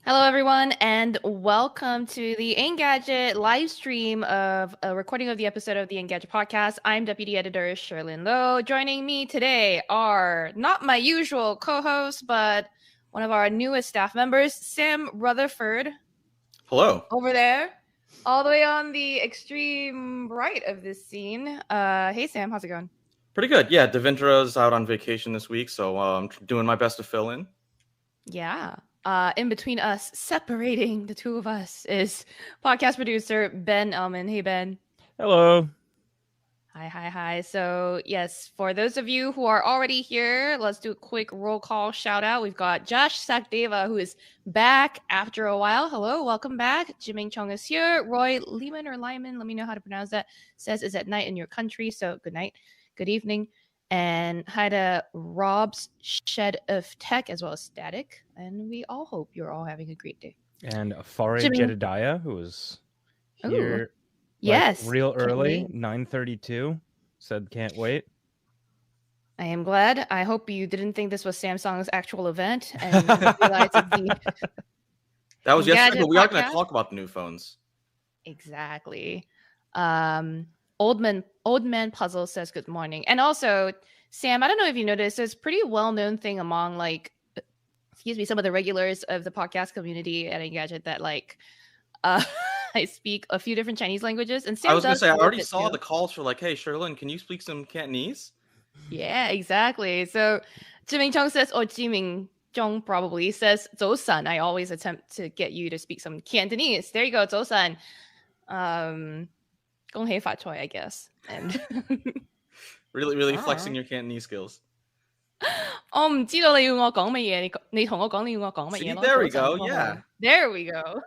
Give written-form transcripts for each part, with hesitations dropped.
Hello, everyone, and welcome to the Engadget live stream of a recording of the episode of the Engadget podcast. I'm Deputy Editor Sherlyn Lowe. Joining me today are not my usual co-host, but one of our newest staff members, Sam Rutherford. Hello. Over there, all the way on the extreme right of this scene. Hey, Sam, how's it going? Pretty good. Yeah, Devindra's out on vacation this week, so I'm doing my best to fill in. Yeah. In between us, separating the two of us, is podcast producer Ben Elman. Hey, Ben. Hello. Hi. So, yes, for those of you who are already here, let's do a quick roll call shout out. We've got Josh Sakdeva, who is back after a while. Hello, welcome back. Jiming Chong is here. Roy Lehman or Lyman, let me know how to pronounce that, says is at night in your country. So, good night, good evening. And hi to Rob's Shed of Tech as well as Static. And we all hope you're all having a great day. And Farid Jedediah, who was here real early, 9:32, said can't wait. I am glad. I hope you didn't think this was Samsung's actual event. And realized that was yesterday, but we are going to talk about the new phones. Exactly. Old Man Puzzle says good morning. And also, Sam, I don't know if you noticed, there's a pretty well-known thing among some of the regulars of the podcast community at Engadget that I speak a few different Chinese languages. And Sam I was going to say, I already saw the calls for hey, Sherlyn, can you speak some Cantonese? Yeah, exactly. So Jiming Chong says, or Jiming Chong probably says, 早晨. I always attempt to get you to speak some Cantonese. There you go, 早晨. 恭喜發財, I guess. And really flexing your Cantonese skills. 我唔知道你要我講乜嘢，你同我講你要我講乜嘢咯。 There we go, yeah. There we go.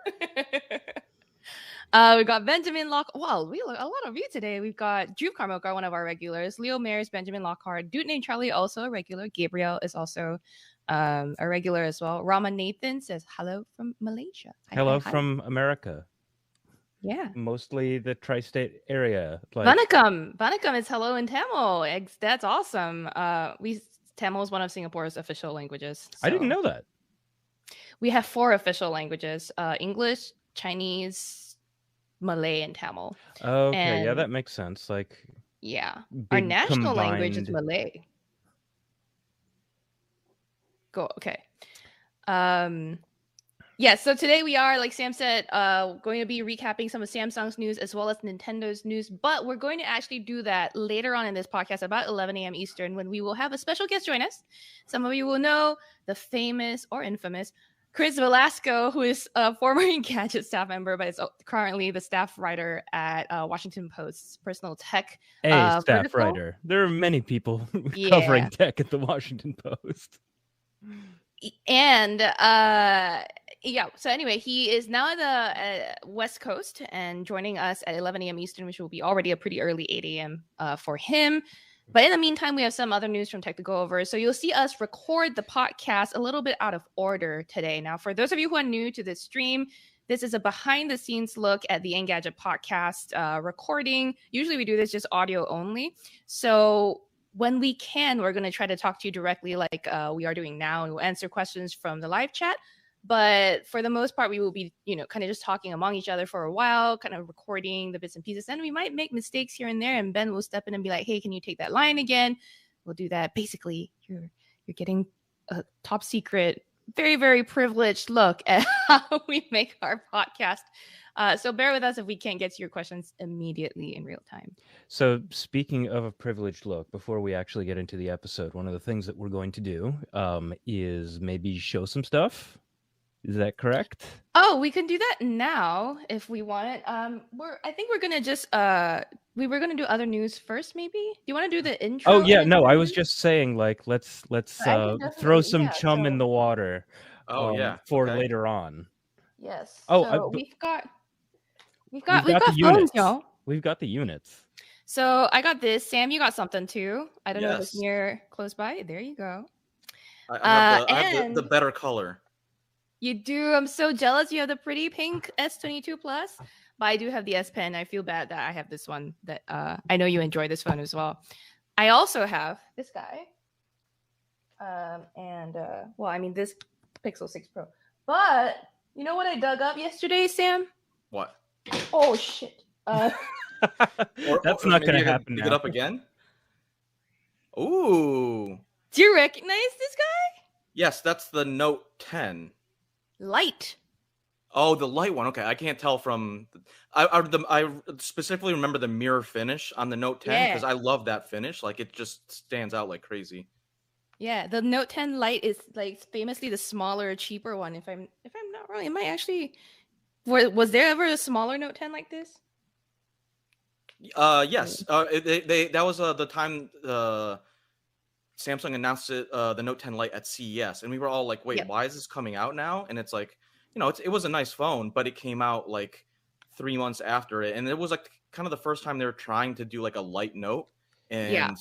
We got Benjamin Lock. Wow, we look a lot of you today. We've got Drew Carmilcar, one of our regulars. Leo Mayers, Benjamin Lockhart. Dude named Charlie, also a regular. Gabriel is also a regular as well. Rama Nathan says hello from Malaysia. Hello from America. Yeah. Mostly the tri-state area. Vanakkam. Vanakkam is hello in Tamil. That's awesome. Tamil is one of Singapore's official languages. So. I didn't know that. We have 4 official languages: English, Chinese, Malay, and Tamil. Okay, yeah, that makes sense. Yeah, our national language is Malay. Go. Okay. Yeah, so today we are, like Sam said, going to be recapping some of Samsung's news as well as Nintendo's news, but we're going to actually do that later on in this podcast about 11 a.m. Eastern, when we will have a special guest join us. Some of you will know the famous or infamous Chris Velasco, who is a former Engadget staff member, but is currently the staff writer at Washington Post's personal tech staff vertical. Writer. There are many people covering tech at the Washington Post. And so anyway, he is now at the West Coast and joining us at 11 a.m. Eastern, which will be already a pretty early 8 a.m. For him. But in the meantime, we have some other news from Tech to go over. So you'll see us record the podcast a little bit out of order today. Now, for those of you who are new to this stream, this is a behind-the-scenes look at the Engadget podcast recording. Usually we do this just audio only. So when we can, we're going to try to talk to you directly like we are doing now, and we'll answer questions from the live chat. But for the most part, we will be, kind of just talking among each other for a while, kind of recording the bits and pieces. And we might make mistakes here and there, and Ben will step in and be like, hey, can you take that line again? We'll do that. Basically, you're getting a top secret, very, very privileged look at how we make our podcast. So bear with us if we can't get to your questions immediately in real time. So speaking of a privileged look, before we actually get into the episode, one of the things that we're going to do is maybe show some stuff. Is that correct? Oh, we can do that now if we want it. I think we're gonna just we were gonna do other news first, maybe. Do you want to do the intro? Oh yeah, no, I was just saying let's throw some chum in the water. For later on. Yes. Oh, so we've got the phones, units. y'all. We've got the units. So I got this. Sam, you got something too. I don't know if it's Yes. near close by. There you go. I have the better color. You do. I'm so jealous. You have the pretty pink S22 Plus, but I do have the S Pen. I feel bad that I have this one. That I know you enjoy this phone as well. I also have this guy, this Pixel 6 Pro. But You know what I dug up yesterday, Sam? What? Oh shit. That's not going to happen Dig now. it up again. Ooh. Do you recognize this guy? Yes, that's the Note 10. Light. Oh, the light one. Okay, I can't tell from. I specifically remember the mirror finish on the Note 10 because I love that finish. Like it just stands out like crazy. Yeah, the Note 10 Lite is like famously the smaller, cheaper one. If I'm not wrong, it might actually. Was there ever a smaller Note 10 like this? Yes. That was the time Samsung announced it, the Note 10 Lite at CES, and we were all like, "Wait, why is this coming out now?" And it's like, it was a nice phone, but it came out like 3 months after it, and it was like kind of the first time they were trying to do like a light Note, and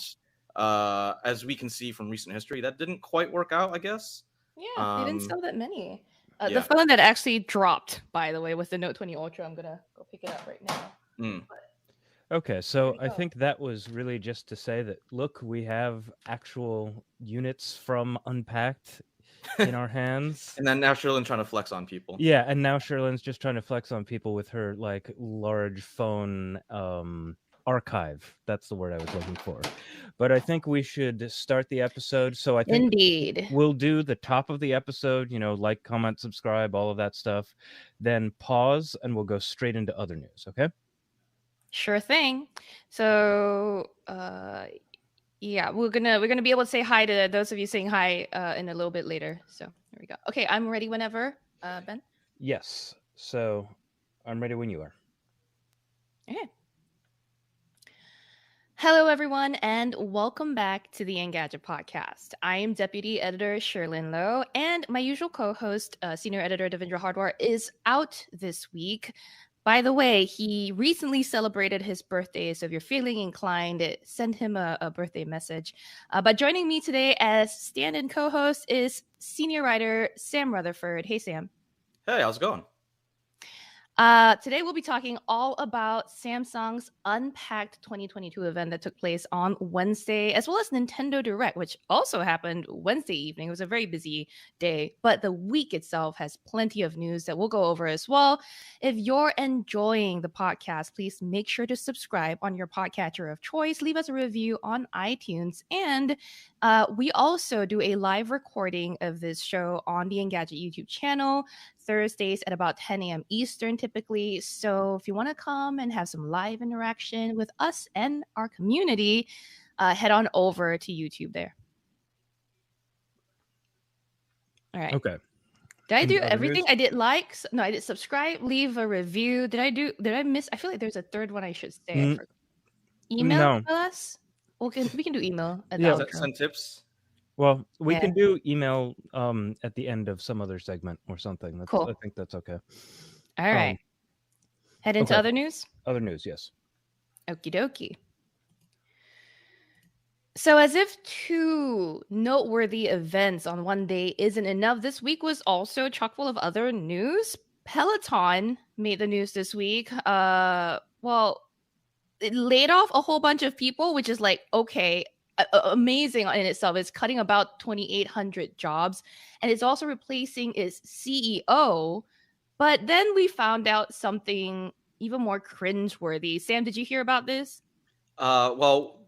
as we can see from recent history, that didn't quite work out, I guess. Yeah, they didn't sell that many. Yeah. The phone that actually dropped, by the way, was the Note 20 Ultra. I'm gonna go pick it up right now. Okay, so I think that was really just to say that, look, we have actual units from Unpacked in our hands. And then now Sherlin's trying to flex on people. Yeah, and now Sherlin's just trying to flex on people with her like large phone archive. That's the word I was looking for. But I think we should start the episode. So I think we'll do the top of the episode, like, comment, subscribe, all of that stuff. Then pause and we'll go straight into other news, okay? Sure thing. So yeah, we're gonna be able to say hi to those of you saying hi in a little bit later. So there we go. Okay, I'm ready whenever, Ben. Yes. So I'm ready when you are. Okay. Hello, everyone, and welcome back to the Engadget podcast. I am Deputy Editor Sherlin Lowe, and my usual co-host, Senior Editor Devendra Hardwar, is out this week. By the way, he recently celebrated his birthday, so if you're feeling inclined, send him a birthday message. But joining me today as stand-in co-host is senior writer Sam Rutherford. Hey, Sam. Hey, how's it going? Today we'll be talking all about Samsung's Unpacked 2022 event that took place on Wednesday, as well as Nintendo Direct, which also happened Wednesday evening. It was a very busy day, but the week itself has plenty of news that we'll go over as well. If you're enjoying the podcast, please make sure to subscribe on your podcatcher of choice. Leave us a review on iTunes, and we also do a live recording of this show on the Engadget YouTube channel Thursdays at about 10 a.m. Eastern typically. So if you want to come and have some live interaction with us and our community, head on over to YouTube there. All right. Okay. Did I do everything? News? I did no, I did subscribe, leave a review. Did I miss? I feel like there's a third one I should say. Email us? We can do email. Send tips. Well, we can do email at the end of some other segment or something. Cool. I think that's okay. All right. Head into other news? Other news, yes. Okie dokie. So as if two noteworthy events on one day isn't enough, this week was also chock full of other news. Peloton made the news this week. Well, it laid off a whole bunch of people, which is like, okay, amazing in itself. It's cutting about 2,800 jobs, and it's also replacing its CEO. But then we found out something even more cringeworthy. Sam, did you hear about this? Well,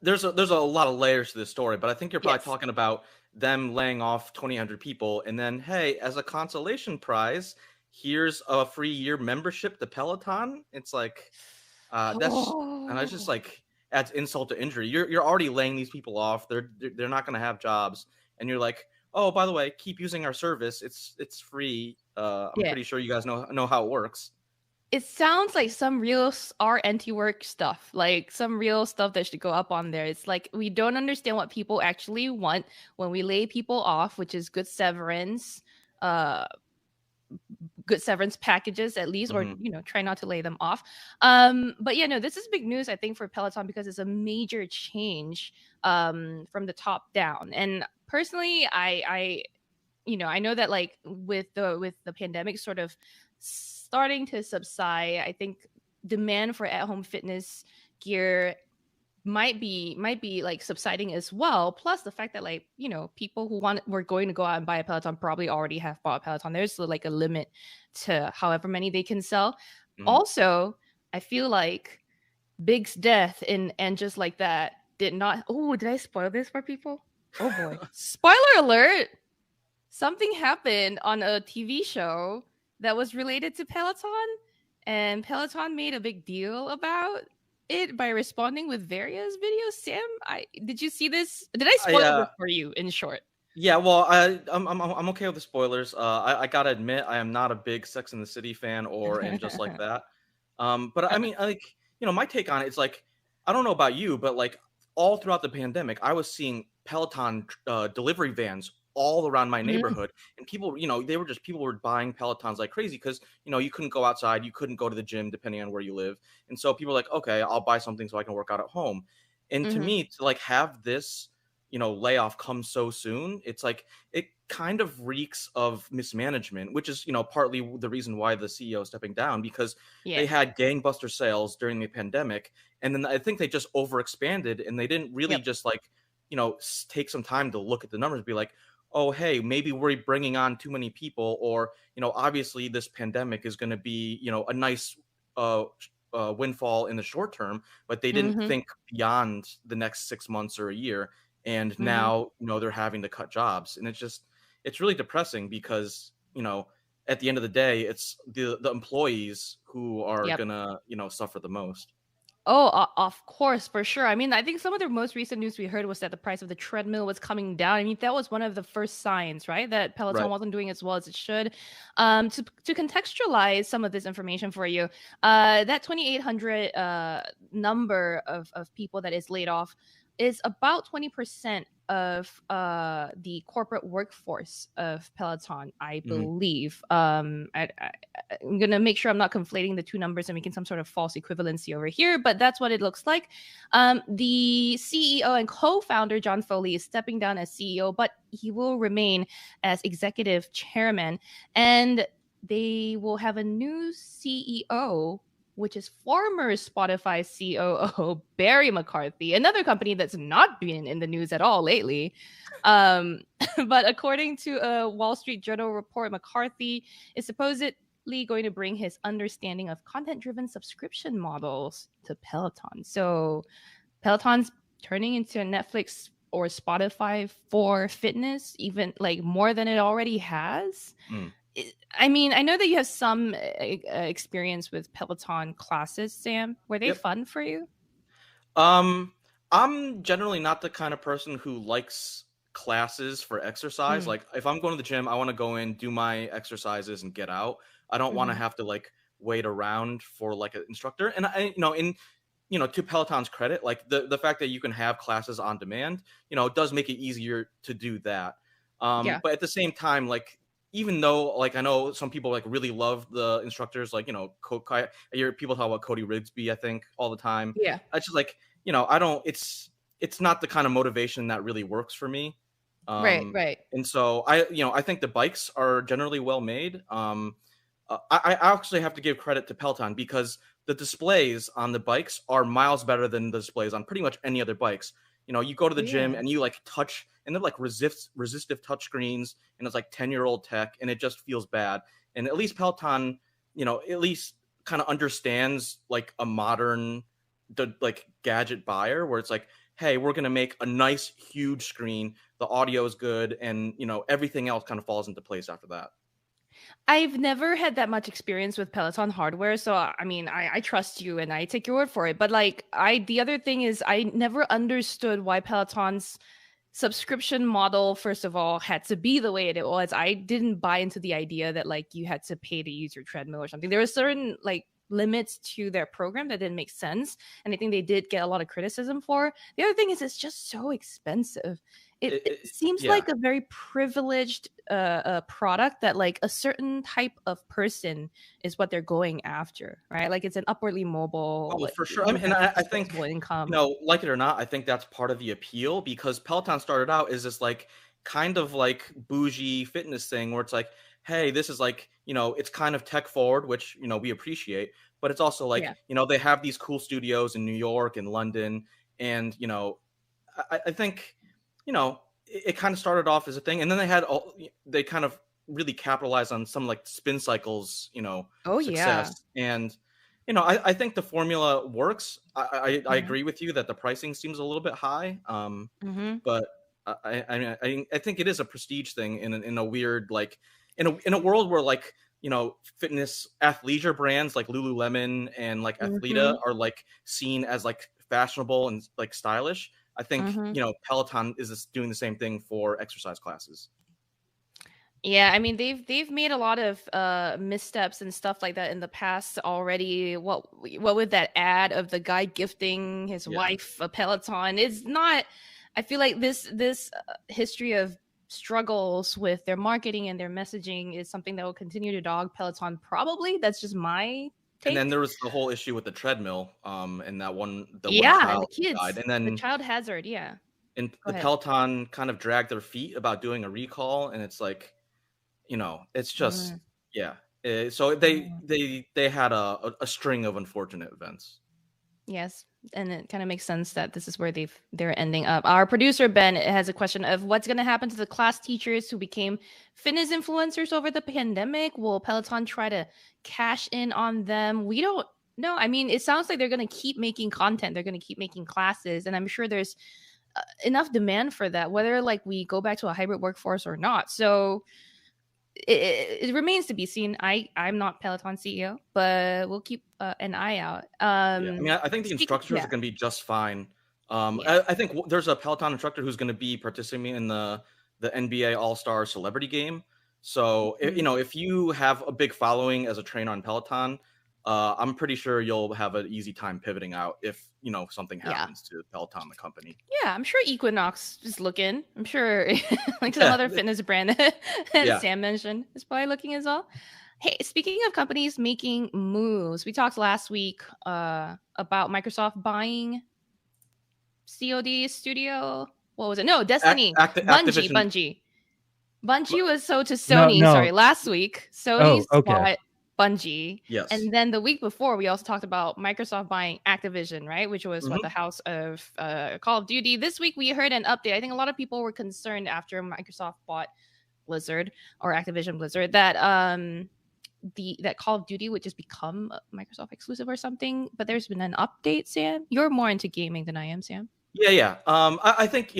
there's a lot of layers to this story, but I think you're probably talking about them laying off 2,800 people, and then, hey, as a consolation prize, here's a free year membership to Peloton. It's like, and I just like, adds insult to injury. You're already laying these people off. They're not going to have jobs, and you're like, oh, by the way, keep using our service. It's free. I'm pretty sure you guys know how it works. It sounds like some real anti-work stuff, like some real stuff that should go up on there. It's like we don't understand what people actually want when we lay people off, which is good severance packages at least, or try not to lay them off. But this is big news, I think, for Peloton, because it's a major change from the top down. And personally, I know that like with the pandemic sort of starting to subside, I think demand for at-home fitness gear might be like subsiding as well. Plus the fact that, like, you know, people who were going to go out and buy a Peloton probably already have bought a Peloton. There's like a limit to however many they can sell. Also, I feel like Big's death and just like that did not. Oh, did I spoil this for people? Oh boy. Spoiler alert. Something happened on a TV show that was related to Peloton, and Peloton made a big deal about it by responding with various videos. Sam, did you see this? Did I spoil this for you in short? Yeah, well, I'm okay with the spoilers. I gotta admit, I am not a big Sex and the City fan and just like that. But I mean, like, you know, my take on it is like, I don't know about you, but like all throughout the pandemic, I was seeing Peloton delivery vans all around my neighborhood, and people, you know, people were buying Pelotons like crazy because, you know, you couldn't go outside, you couldn't go to the gym depending on where you live, and so people were like, okay, I'll buy something so I can work out at home. And to me, to like have this, you know, layoff come so soon, it's like it kind of reeks of mismanagement, which is, you know, partly the reason why the CEO is stepping down, because they had gangbuster sales during the pandemic, and then I think they just overexpanded, and they didn't really just like, you know, take some time to look at the numbers and be like, oh, hey, maybe we're bringing on too many people, or, you know, obviously this pandemic is going to be, you know, a nice windfall in the short term, but they didn't think beyond the next 6 months or a year. And now, you know, they're having to cut jobs. And it's really depressing because, you know, at the end of the day, it's the employees who are going to, you know, suffer the most. Oh, of course, for sure. I mean, I think some of the most recent news we heard was that the price of the treadmill was coming down. I mean, that was one of the first signs, right? That Peloton wasn't doing as well as it should. To contextualize some of this information for you, that 2,800 number of people that is laid off is about 20% of the corporate workforce of Peloton, I believe. I'm going to make sure I'm not conflating the two numbers and making some sort of false equivalency over here, but that's what it looks like. The CEO and co-founder, John Foley, is stepping down as CEO, but he will remain as executive chairman. And they will have a new CEO, which is former Spotify COO Barry McCarthy, another company that's not been in the news at all lately. But according to a Wall Street Journal report, McCarthy is supposedly going to bring his understanding of content-driven subscription models to Peloton. So Peloton's turning into a Netflix or Spotify for fitness, even like more than it already has. I mean, I know that you have some experience with Peloton classes, Sam. Were they fun for you? I'm generally not the kind of person who likes classes for exercise. Like, if I'm going to the gym, I want to go in, do my exercises, and get out. I don't want to have to like wait around for like an instructor. And to Peloton's credit, like the fact that you can have classes on demand, you know, it does make it easier to do that. But at the same time, like, even though, like, I know some people like really love the instructors, like, you know, I hear people talk about Cody Rigsby, I think, all the time. Yeah. I just like, you know, it's not the kind of motivation that really works for me. Right. And so I think the bikes are generally well made. I actually have to give credit to Peloton because the displays on the bikes are miles better than the displays on pretty much any other bikes. You know, you go to the gym and you like touch, and they're like resistive touch screens, and it's like 10-year-old tech, and it just feels bad. And at least Peloton, you know, at least kind of understands like a modern like gadget buyer, where it's like, hey, we're gonna make a nice huge screen, the audio is good, and, you know, everything else kind of falls into place after that. I've never had that much experience with Peloton hardware, so I mean, I trust you and I take your word for it. But like, the other thing is, I never understood why Peloton's subscription model, first of all, had to be the way it was. I didn't buy into the idea that like you had to pay to use your treadmill or something. There were certain like limits to their program that didn't make sense, and I think they did get a lot of criticism for. The other thing is, it's just so expensive. It seems like a very privileged product that like a certain type of person is what they're going after, right? Like, it's an upwardly mobile. Oh, for sure. I mean, and I think, income. you know, like it or not, I think that's part of the appeal, because Peloton started out as this like kind of like bougie fitness thing where it's like, hey, this is like, you know, it's kind of tech forward, which, you know, we appreciate, but it's also like, you know, they have these cool studios in New York and London, And I think it kind of started off as a thing, and then they kind of really capitalized on some like Spin Cycle's success. And I think the formula works. I agree with you that the pricing seems a little bit high, but I think it is a prestige thing in a weird, like, in a world where, like, fitness athleisure brands like Lululemon and like Athleta are like seen as like fashionable and like stylish. I think Peloton is doing the same thing for exercise classes. Yeah, I mean they've made a lot of missteps and stuff like that in the past already. What with that ad of the guy gifting his wife a Peloton? It's not. I feel like this history of struggles with their marketing and their messaging is something that will continue to dog Peloton. Probably. That's just my take. And then there was the whole issue with the treadmill, and that one child and the kids died. And then the child hazard. Yeah. And the Peloton kind of dragged their feet about doing a recall, and it's like, it's just so they had a string of unfortunate events. Yes, and it kind of makes sense that this is where they're ending up. Our producer Ben has a question of what's going to happen to the class teachers who became fitness influencers over the pandemic. Will Peloton try to cash in on them? We don't know. I mean, it sounds like they're going to keep making content. They're going to keep making classes, and I'm sure there's enough demand for that, whether like we go back to a hybrid workforce or not. So it remains to be seen. I'm not Peloton CEO, but we'll keep an eye out. I mean, I think the instructors are going to be just fine. I think there's a Peloton instructor who's going to be participating in the NBA All-Star Celebrity Game. So if you have a big following as a trainer on Peloton, I'm pretty sure you'll have an easy time pivoting out if something happens to Peloton, the company. Yeah, I'm sure Equinox is looking. I'm sure like some other fitness brand that Sam mentioned is probably looking as well. Hey, speaking of companies making moves, we talked last week about Microsoft buying COD Studio. What was it? No, Destiny. Bungie. Bungie was sold to Sony. No. Sorry, last week. Sony bought Bungie. Yes. And then the week before, we also talked about Microsoft buying Activision, right? Which was the house of Call of Duty. This week, we heard an update. I think a lot of people were concerned after Microsoft bought Blizzard or Activision Blizzard that that Call of Duty would just become a Microsoft exclusive or something. But there's been an update, Sam. You're more into gaming than I am, Sam. Yeah. I think,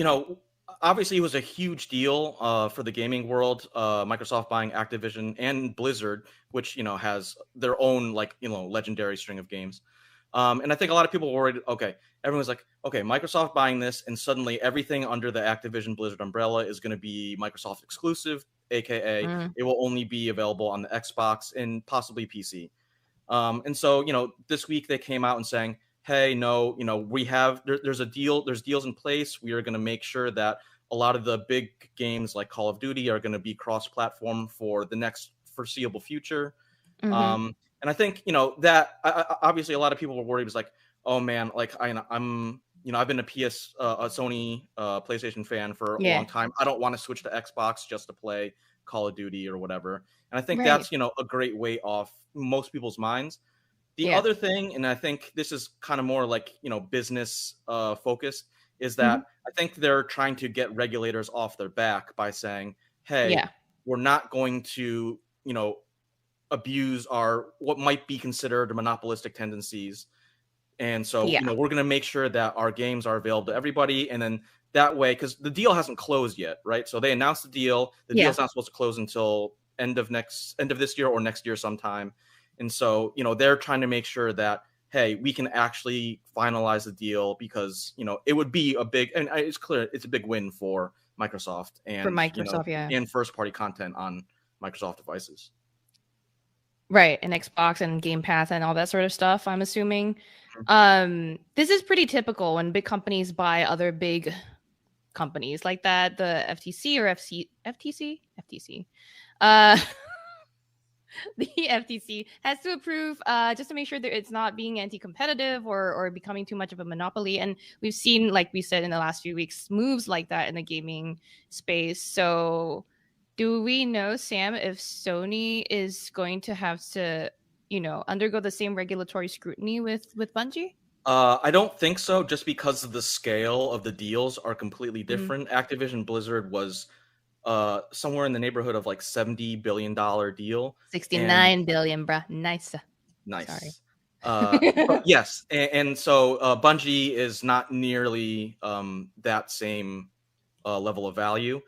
obviously it was a huge deal for the gaming world, Microsoft buying Activision and Blizzard, which has their own legendary string of games, and I think a lot of people were worried. Everyone's like, Microsoft buying this, and suddenly everything under the Activision Blizzard umbrella is going to be Microsoft exclusive, aka it will only be available on the Xbox and possibly PC. And so this week they came out and saying, hey, no, we have there's deals in place. We are going to make sure that a lot of the big games like Call of Duty are going to be cross-platform for the next foreseeable future. And I think that obviously a lot of people were worried. It was like, oh man, like I'm I've been a Sony PlayStation fan for a long time. I don't want to switch to Xbox just to play Call of Duty or whatever. And I think that's a great weight off most people's minds. The other thing, and I think this is kind of more like, business focused, is that I think they're trying to get regulators off their back by saying, hey, we're not going to, abuse what might be considered monopolistic tendencies. And so, we're going to make sure that our games are available to everybody. And then that way, because the deal hasn't closed yet, right? So they announced the deal. The deal's not supposed to close until end of this year or next year sometime. And so, they're trying to make sure that, hey, we can actually finalize the deal because, it would be a big, and it's clear it's a big win for Microsoft and and first party content on Microsoft devices. Right. And Xbox and Game Pass and all that sort of stuff, I'm assuming. This is pretty typical when big companies buy other big companies like that. The FTC or FTC. The FTC has to approve just to make sure that it's not being anti-competitive or becoming too much of a monopoly. And we've seen, like we said in the last few weeks, moves like that in the gaming space. So do we know, Sam, if Sony is going to have to, undergo the same regulatory scrutiny with Bungie? I don't think so, just because of the scale of the deals are completely different. Activision Blizzard was somewhere in the neighborhood of like $70 billion deal. 69 billion, bruh. Nice. Sorry. But yes, and so Bungie is not nearly that same level of value.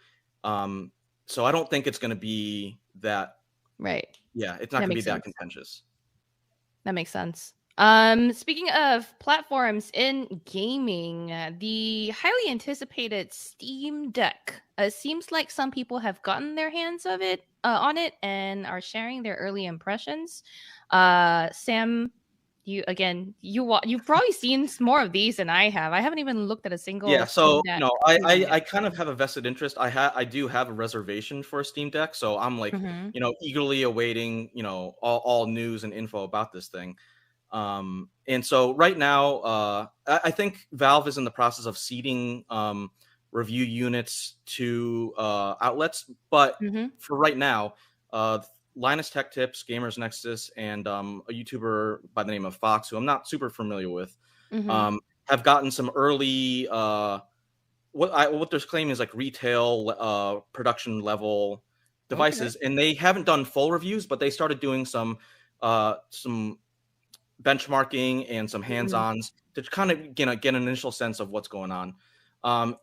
So I don't think it's going to be that. Right. Yeah, it's not going to be that contentious. That makes sense. Speaking of platforms in gaming, the highly anticipated Steam Deck. It seems like some people have gotten their hands on it and are sharing their early impressions. Sam, you've probably seen more of these than I have. I haven't even looked at a single. Yeah, so Steam Deck I kind of have a vested interest. I do have a reservation for a Steam Deck, so I'm like eagerly awaiting all news and info about this thing. And so right now, I think Valve is in the process of seeding review units to outlets, but for right now, Linus Tech Tips, Gamers Nexus, and a YouTuber by the name of Fox, who I'm not super familiar with, have gotten some early what they're claiming is like retail production level devices, and they haven't done full reviews, but they started doing some benchmarking and some hands-ons to kind of get an initial sense of what's going on.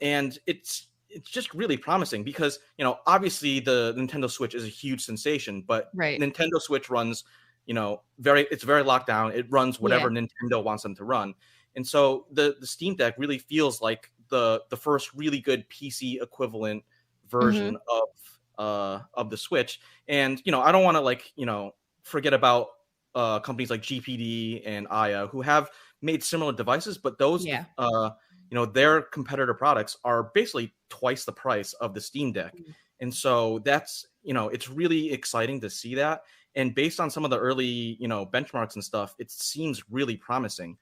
And it's just really promising because, obviously the Nintendo Switch is a huge sensation, but Nintendo Switch runs, it's very locked down. It runs whatever Nintendo wants them to run. And so the Steam Deck really feels like the first really good PC equivalent version of the Switch. And, I don't want to forget about companies like GPD and Aya, who have made similar devices, but those, their competitor products are basically twice the price of the Steam Deck. And so that's, it's really exciting to see that. And based on some of the early, benchmarks and stuff, it seems really promising.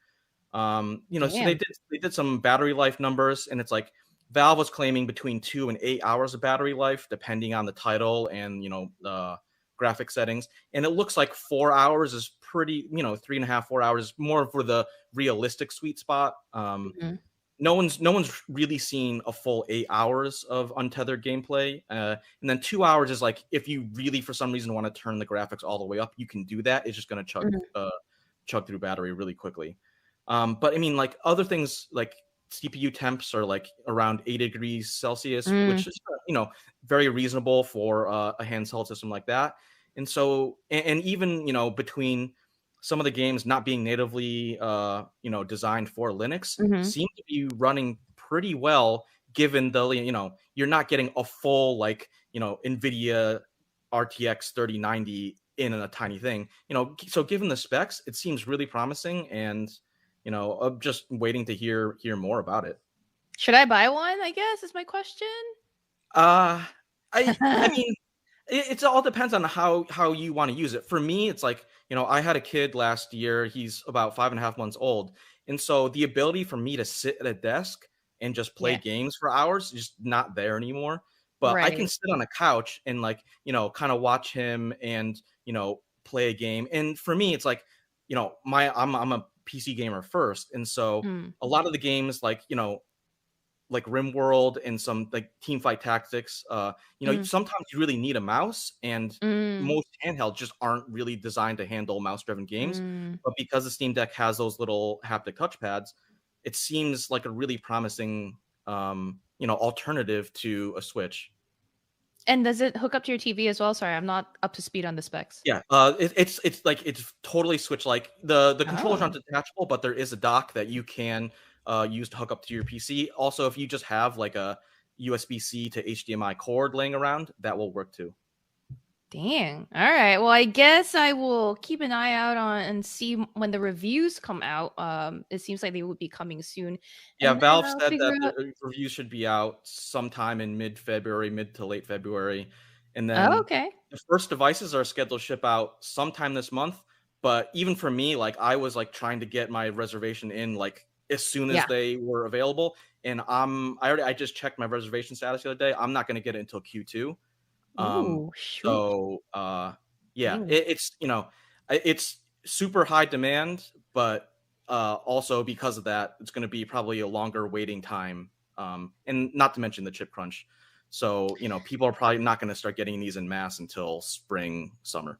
So they did some battery life numbers, and it's like Valve was claiming between 2 and 8 hours of battery life, depending on the title and, graphic settings. And it looks like 4 hours is pretty, 3.5, 4 hours, more for the realistic sweet spot. No one's really seen a full 8 hours of untethered gameplay. And then 2 hours is like, if you really, for some reason, want to turn the graphics all the way up, you can do that. It's just going to chug through battery really quickly. But I mean, like other things like CPU temps are like around 80 degrees Celsius, which is, very reasonable for a handheld system like that. And so, and even, between some of the games not being natively, designed for Linux, seem to be running pretty well, given the, you're not getting a full, NVIDIA RTX 3090 in a tiny thing, so given the specs, it seems really promising. And, I'm just waiting to hear more about it. Should I buy one, I guess, is my question? I mean, it all depends on how you want to use it. For me, it's like, I had a kid last year. He's about 5.5 months old. And so the ability for me to sit at a desk and just play games for hours is just not there anymore. But I can sit on a couch and kind of watch him and, play a game. And for me, it's like, I'm a PC gamer first. And so a lot of the games like RimWorld and some like Teamfight Tactics, sometimes you really need a mouse, and most handhelds just aren't really designed to handle mouse-driven games. But because the Steam Deck has those little haptic touchpads, it seems like a really promising, alternative to a Switch. And does it hook up to your TV as well? Sorry, I'm not up to speed on the specs. Yeah, it's totally Switch-like. The controllers aren't detachable, but there is a dock that you can use to hook up to your PC. Also, if you just have like a USB-C to HDMI cord laying around, that will work too. Dang. All right. Well, I guess I will keep an eye out on and see when the reviews come out. It seems like they will be coming soon. Yeah, Valve said that the reviews should be out sometime in mid to late February. And then the first devices are scheduled to ship out sometime this month. But even for me, I was trying to get my reservation in as soon as they were available. And I just checked my reservation status the other day. I'm not going to get it until Q2. It's super high demand, but also because of that, it's going to be probably a longer waiting time, and not to mention the chip crunch. So, people are probably not going to start getting these en masse until spring, summer.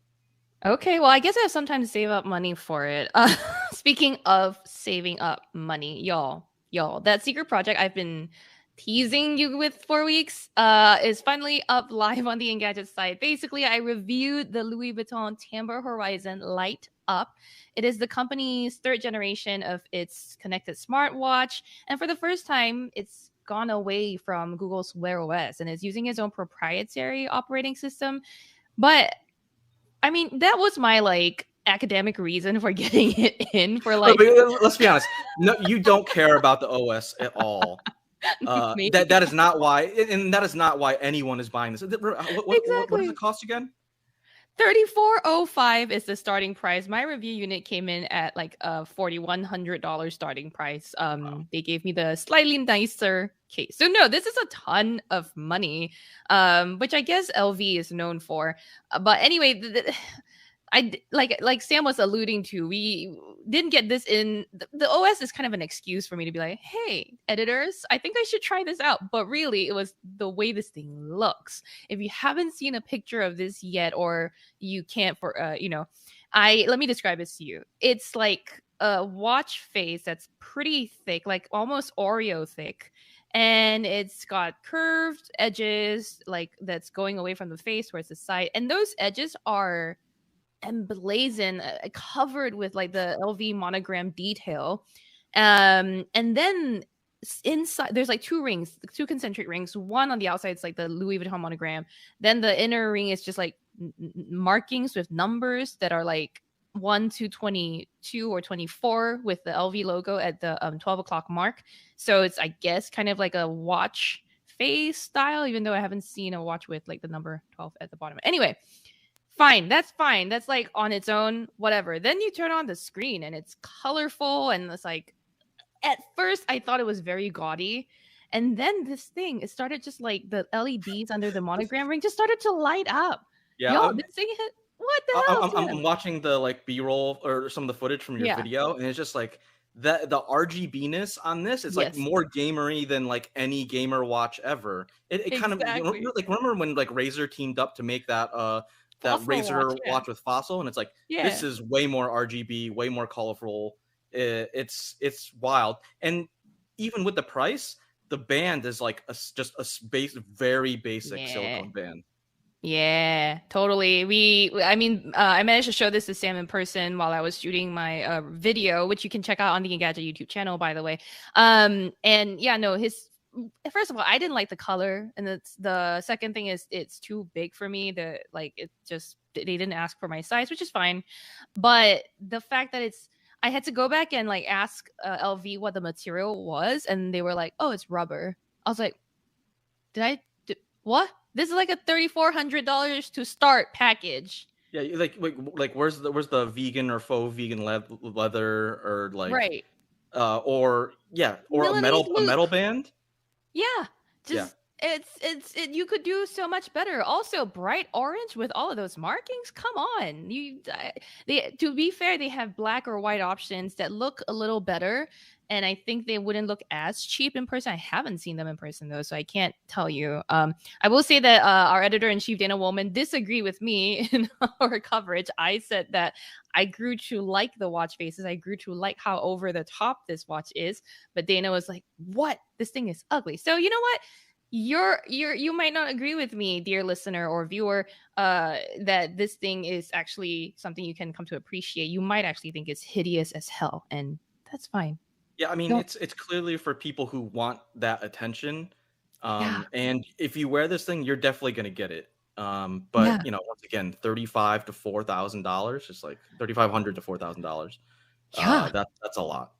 Okay, well, I guess I have some time to save up money for it. Speaking of saving up money, y'all, that secret project I've been teasing you with for weeks is finally up live on the Engadget site. Basically, I reviewed the Louis Vuitton Timber Horizon Light Up. It is the company's third generation of its connected smartwatch, and for the first time, it's gone away from Google's Wear OS and is using its own proprietary operating system. But I mean, that was my academic reason for getting it in for let's be honest. No, you don't care about the OS at all. That is not why, and that is not why anyone is buying this. What does it cost again? $3,405 is the starting price. My review unit came in at like a $4,100 starting price. Wow. They gave me the slightly nicer case. So no, this is a ton of money, which I guess LV is known for. But anyway, I like Sam was alluding to, we didn't get this in. The OS is kind of an excuse for me to be like, hey, editors, I think I should try this out. But really, it was the way this thing looks. If you haven't seen a picture of this yet, or you can't let me describe this to you. It's like a watch face that's pretty thick, like almost Oreo thick. And it's got curved edges, like that's going away from the face towards the side. And those edges are emblazoned, covered with like the LV monogram detail. And then inside there's like two concentric rings. One on the outside is like the Louis Vuitton monogram. Then the inner ring is just like markings with numbers that are like 1 to 22 or 24 with the LV logo at the 12 o'clock mark. So it's, I guess, kind of like a watch face style, even though I haven't seen a watch with like the number 12 at the bottom. Anyway, fine. That's like on its own, whatever. Then you turn on the screen and it's colorful, and it's like, at first I thought it was very gaudy. And then this thing, it started just like the LEDs under the monogram ring just started to light up. Yeah. This thing hit. What the hell? I'm watching the like B-roll or some of the footage from your video, and it's just like the RGB-ness on this. It's like more gamery than like any gamer watch ever. It kind of like, remember when like Razer teamed up to make that Razer watch with Fossil, and it's like, this is way more RGB, way more colorful. It's wild. And even with the price, the band is like just a very basic silicone band. Yeah, totally. I managed to show this to Sam in person while I was shooting my video, which you can check out on the Engadget YouTube channel, by the way. And yeah, no, first of all, I didn't like the color, and the second thing is it's too big for me. They didn't ask for my size, which is fine. But the fact that I had to go back and like ask LV what the material was, and they were like, "Oh, it's rubber." I was like, what? This is like a $3,400 to start package. Yeah, like where's the vegan or faux vegan leather, or like right, or a metal band? Yeah, you could do so much better. Also, bright orange with all of those markings. Come on, to be fair, they have black or white options that look a little better. And I think they wouldn't look as cheap in person. I haven't seen them in person, though, so I can't tell you. I will say that our editor-in-chief, Dana Woolman, disagreed with me in our coverage. I said that I grew to like the watch faces. I grew to like how over the top this watch is. But Dana was like, what? This thing is ugly. So you know what? You might not agree with me, dear listener or viewer, that this thing is actually something you can come to appreciate. You might actually think it's hideous as hell, and that's fine. Yeah, I mean, it's clearly for people who want that attention. And if you wear this thing, you're definitely going to get it. But once again, $3,500 to $4,000, just like $3,500 to $4,000. Yeah, that's a lot.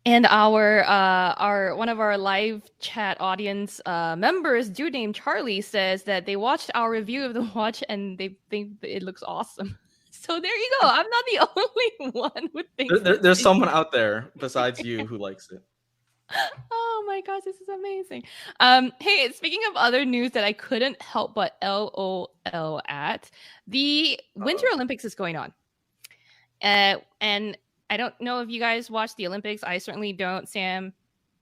And our one of our live chat audience members, dude named Charlie, says that they watched our review of the watch and they think it looks awesome. So there you go. I'm not the only one who thinks there's someone out there besides you who likes it. Oh my gosh, this is amazing. Hey, speaking of other news that I couldn't help but LOL at, the Winter Olympics is going on. And I don't know if you guys watch the Olympics. I certainly don't. Sam,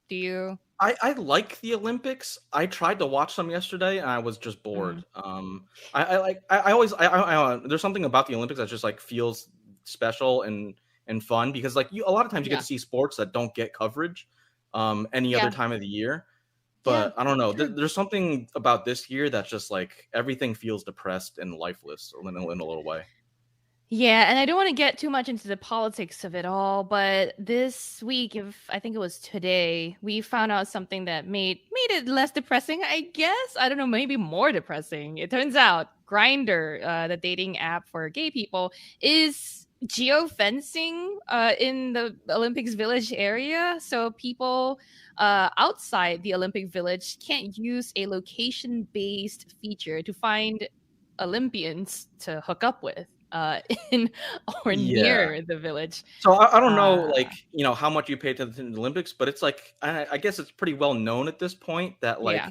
do you? I like the Olympics. I tried to watch some yesterday and I was just bored. I always there's something about the Olympics that just like feels special and fun because like a lot of times you get to see sports that don't get coverage any other time of the year. But I don't know. There's something about this year that's just like everything feels depressed and lifeless in a little way. Yeah, and I don't want to get too much into the politics of it all, but this week, I think it was today, we found out something that made it less depressing, I guess. I don't know, maybe more depressing. It turns out Grindr, the dating app for gay people, is geofencing in the Olympics Village area. So people outside the Olympic Village can't use a location-based feature to find Olympians to hook up with. In or near the village. So I don't know, like, you know, how much you pay attention to the Olympics, but it's like, I guess it's pretty well known at this point that like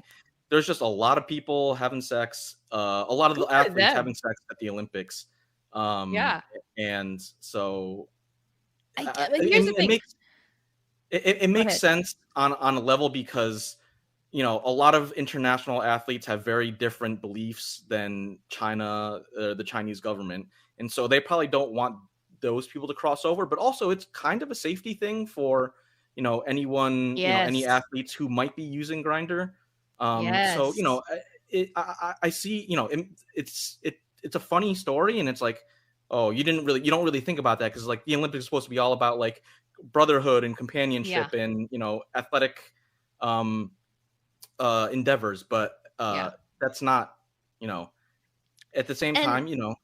there's just a lot of people having sex, a lot of the athletes having sex at the Olympics. And so here's the thing. It makes sense on a level because, you know, a lot of international athletes have very different beliefs than China, the Chinese government. And so they probably don't want those people to cross over, but also it's kind of a safety thing for, you know, anyone, you know, any athletes who might be using Grindr. So, you know, I see, you know, it's a funny story and it's like, oh, you don't really think about that because like the Olympics is supposed to be all about like brotherhood and companionship and, you know, athletic endeavors, but that's not, you know, at the same time, you know,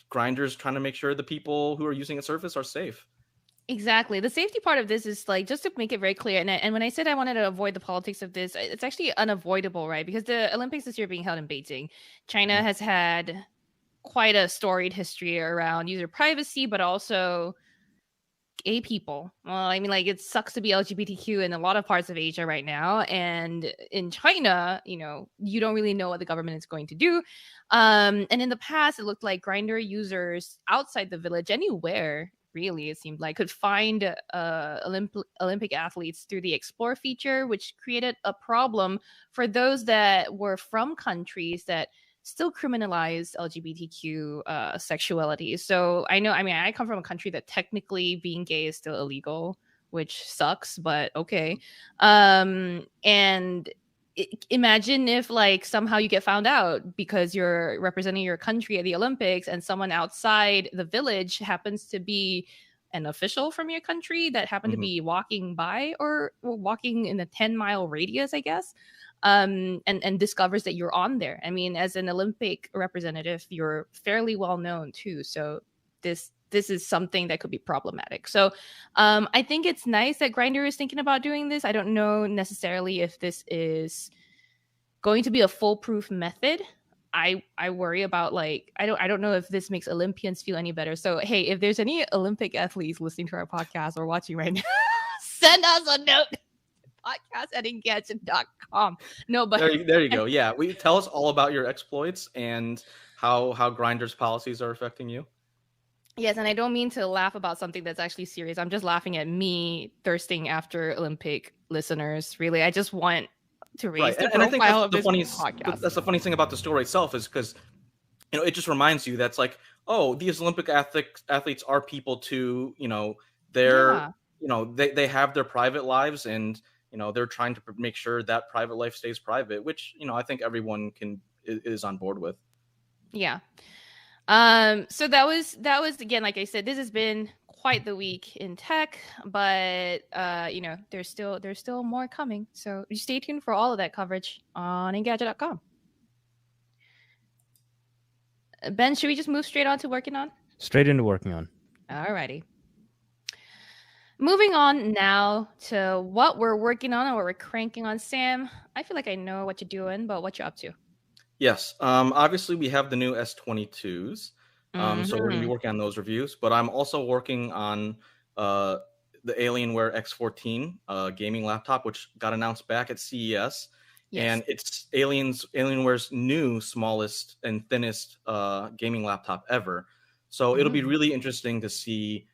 Grindr's trying to make sure the people who are using a service are safe. Exactly. The safety part of this is like, just to make it very clear, and when I said I wanted to avoid the politics of this, it's actually unavoidable, right? Because the Olympics this year being held in Beijing, China has had quite a storied history around user privacy, but also gay people. Well, I mean, like, it sucks to be LGBTQ in a lot of parts of Asia right now. And in China, you know, you don't really know what the government is going to do. And in the past, it looked like Grindr users outside the village, anywhere, really, it seemed like, could find Olympic athletes through the Explore feature, which created a problem for those that were from countries that still criminalize LGBTQ sexuality. So I know, I mean, I come from a country that technically being gay is still illegal, which sucks, but okay. And imagine if like somehow you get found out because you're representing your country at the Olympics and someone outside the village happens to be an official from your country that happened to be walking by or walking in a 10-mile radius, I guess. And discovers that you're on there. I mean, as an Olympic representative, you're fairly well known too. So this is something that could be problematic. So I think it's nice that Grindr is thinking about doing this. I don't know necessarily if this is going to be a foolproof method. I worry about like I don't know if this makes Olympians feel any better. So hey, if there's any Olympic athletes listening to our podcast or watching right now, send us a note. podcast@engadget.com. No, but there you go. Yeah, tell us all about your exploits and how Grindr's policies are affecting you. Yes, and I don't mean to laugh about something that's actually serious. I'm just laughing at me thirsting after Olympic listeners. Really, I just want to raise the profile of this podcast. That's the funny thing about the story itself is because, you know, it just reminds you that's like, oh, these Olympic athletes are people too. You know, they're you know they have their private lives and. You know, they're trying to make sure that private life stays private, which, you know, I think everyone is on board with. Yeah. So that was again, like I said, this has been quite the week in tech, but you know, there's still more coming. So stay tuned for all of that coverage on Engadget.com. Ben, should we just move straight on to working on? Straight into working on. Alrighty. Moving on now to what we're working on and what we're cranking on. Sam, I feel like I know what you're doing, but what you up to? Yes. Obviously, we have the new S22s. So we're going to be working on those reviews. But I'm also working on the Alienware X14 gaming laptop, which got announced back at CES. Yes. And it's Alienware's new smallest and thinnest gaming laptop ever. So it'll be really interesting to see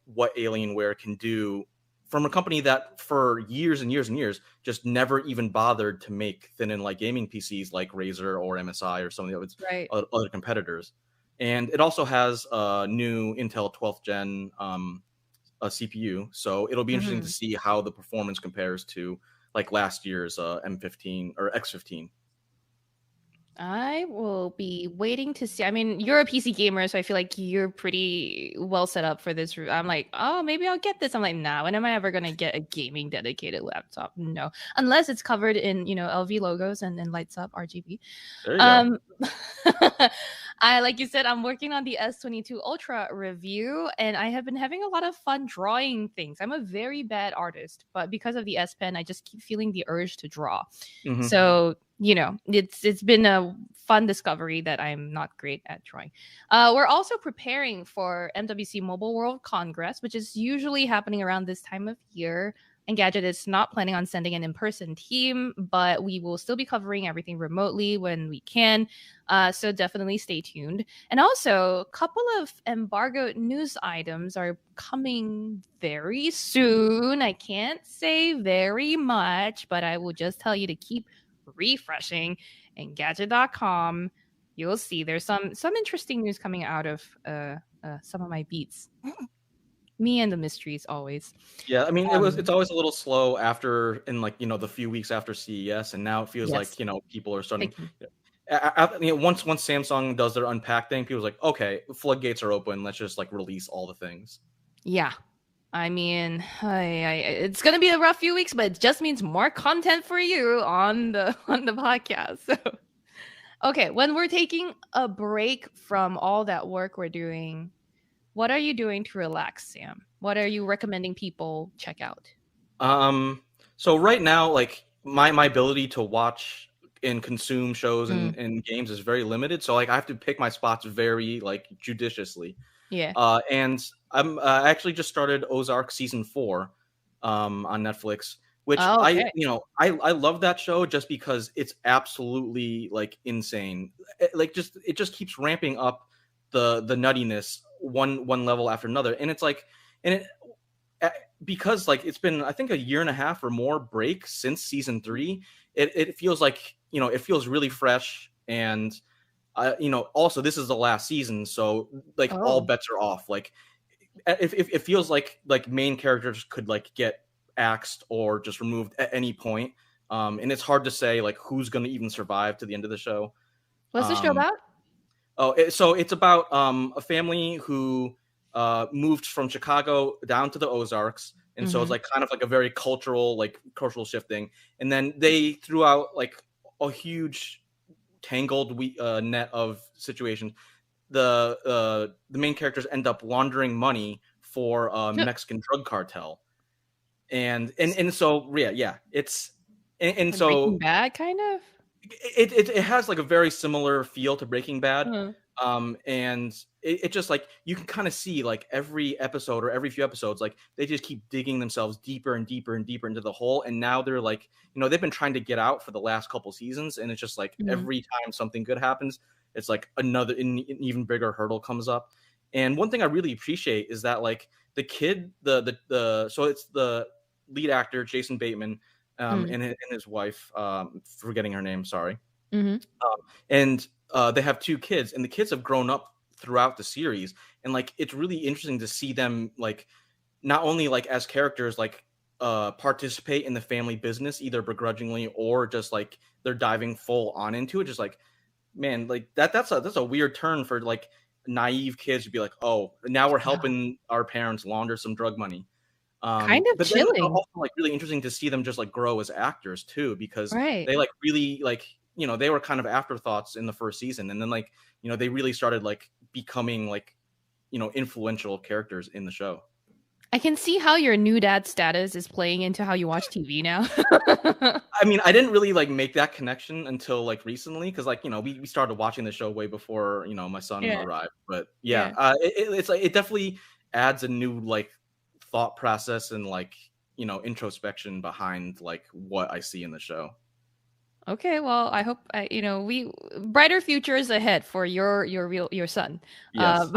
what Alienware can do from a company that for years and years and years just never even bothered to make thin and light gaming PCs like Razer or MSI or some of the other competitors. And it also has a new Intel 12th gen a CPU, so it'll be interesting to see how the performance compares to like last year's M15 or X15. I will be waiting to see. I mean, you're a PC gamer, so I feel like you're pretty well set up for this. I'm like, oh, maybe I'll get this. I'm like, nah, when am I ever going to get a gaming dedicated laptop? No, unless it's covered in, LV logos and lights up RGB. There you go. Like you said, I'm working on the S22 Ultra review, and I have been having a lot of fun drawing things. I'm a very bad artist, but because of the S Pen, I just keep feeling the urge to draw. So, it's been a fun discovery that I'm not great at drawing. We're also preparing for MWC Mobile World Congress, which is usually happening around this time of year. Engadget is not planning on sending an in-person team, but we will still be covering everything remotely when we can. So definitely stay tuned. And also, a couple of embargoed news items are coming very soon. I can't say very much, but I will just tell you to keep refreshing Engadget.com. You'll see there's some interesting news coming out of some of my beats. Me and the mysteries always. Yeah, I mean, it's always a little slow after in the few weeks after CES, and now it feels like people are starting. Once Samsung does their Unpacked thing, people's like, okay, floodgates are open. Let's just release all the things. Yeah, I mean, it's gonna be a rough few weeks, but it just means more content for you on the podcast. So, okay, when we're taking a break from all that work we're doing, what are you doing to relax, Sam? What are you recommending people check out? So right now, my ability to watch and consume shows and games is very limited. So I have to pick my spots very judiciously. Yeah. And I'm actually just started Ozark season 4 on Netflix, which I love that show just because it's absolutely insane. It just keeps ramping up the nuttiness one level after another, and it's because it's been I think a year and a half or more break since season 3. It feels it feels really fresh, and also this is the last season, so all bets are off. It feels like main characters could get axed or just removed at any point, and it's hard to say who's going to even survive to the end of the show. What's the show about? So it's about a family who moved from Chicago down to the Ozarks, and so it's kind of a very cultural shifting. And then they threw out a huge tangled net of situations. The main characters end up laundering money for a Mexican drug cartel, and so it's and so Breaking Bad kind of. It has a very similar feel to Breaking Bad, and it just you can kind of see every episode or every few episodes they just keep digging themselves deeper and deeper and deeper into the hole, and now they're they've been trying to get out for the last couple seasons, and it's just every time something good happens, it's another an even bigger hurdle comes up. And one thing I really appreciate is that the kid, so it's the lead actor Jason Bateman. And his wife, forgetting her name, sorry. And they have 2 kids, and the kids have grown up throughout the series, and it's really interesting to see them not only as characters participate in the family business either begrudgingly or just they're diving full on into it, just man, that's a weird turn for naive kids to be oh, now we're helping our parents launder some drug money. Kind of but chilling. Then also really interesting to see them just grow as actors too, because they really they were kind of afterthoughts in the first season, and then they really started becoming influential characters in the show. I can see how your new dad status is playing into how you watch TV now. I mean, I didn't really make that connection until recently, because we started watching the show way before my son arrived. But it definitely adds a new thought process and introspection behind what I see in the show. Okay, well, I hope we brighter futures ahead for your son. Yes.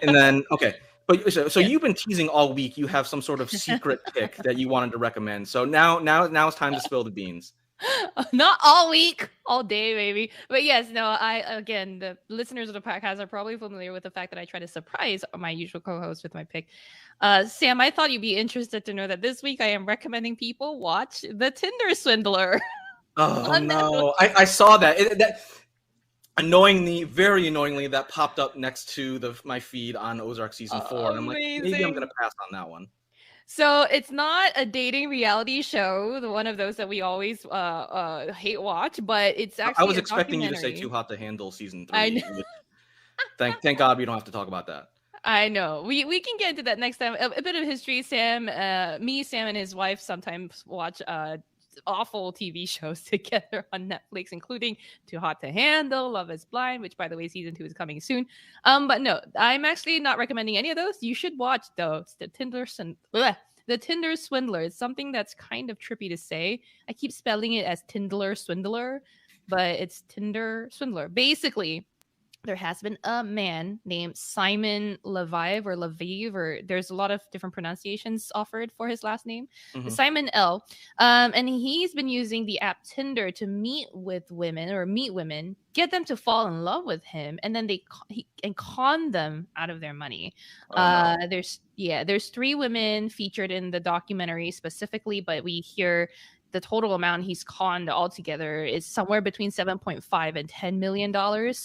And then But so you've been teasing all week. You have some sort of secret pick that you wanted to recommend. So now it's time to spill the beans. Not all week, all day, maybe. But yes, no, again, the listeners of the podcast are probably familiar with the fact that I try to surprise my usual co-host with my pick. Sam, I thought you'd be interested to know that this week I am recommending people watch The Tinder Swindler. Oh no, I saw that. That very annoyingly, that popped up next to my feed on Ozark season 4, and I'm like, maybe I'm gonna pass on that one. So it's not a dating reality show, the one of those that we always hate watch, but it's actually. I was expecting you to say Too Hot to Handle season 3. I know. Thank God we don't have to talk about that. I know. We can get into that next time. A bit of history. Sam, Sam, and his wife sometimes watch awful TV shows together on Netflix, including Too Hot to Handle, Love is Blind, which by the way, season 2 is coming soon. But no, I'm actually not recommending any of those. You should watch those. The Tinder Swindler. It's something that's kind of trippy to say. I keep spelling it as Tinder Swindler, but it's Tinder Swindler. Basically, there has been a man named Simon Leviev or Leviev, or there's a lot of different pronunciations offered for his last name, Simon L. And he's been using the app Tinder to meet women, get them to fall in love with him, and then and con them out of their money. No. There's 3 women featured in the documentary specifically, but we hear the total amount he's conned altogether is somewhere between $7.5 and $10 million,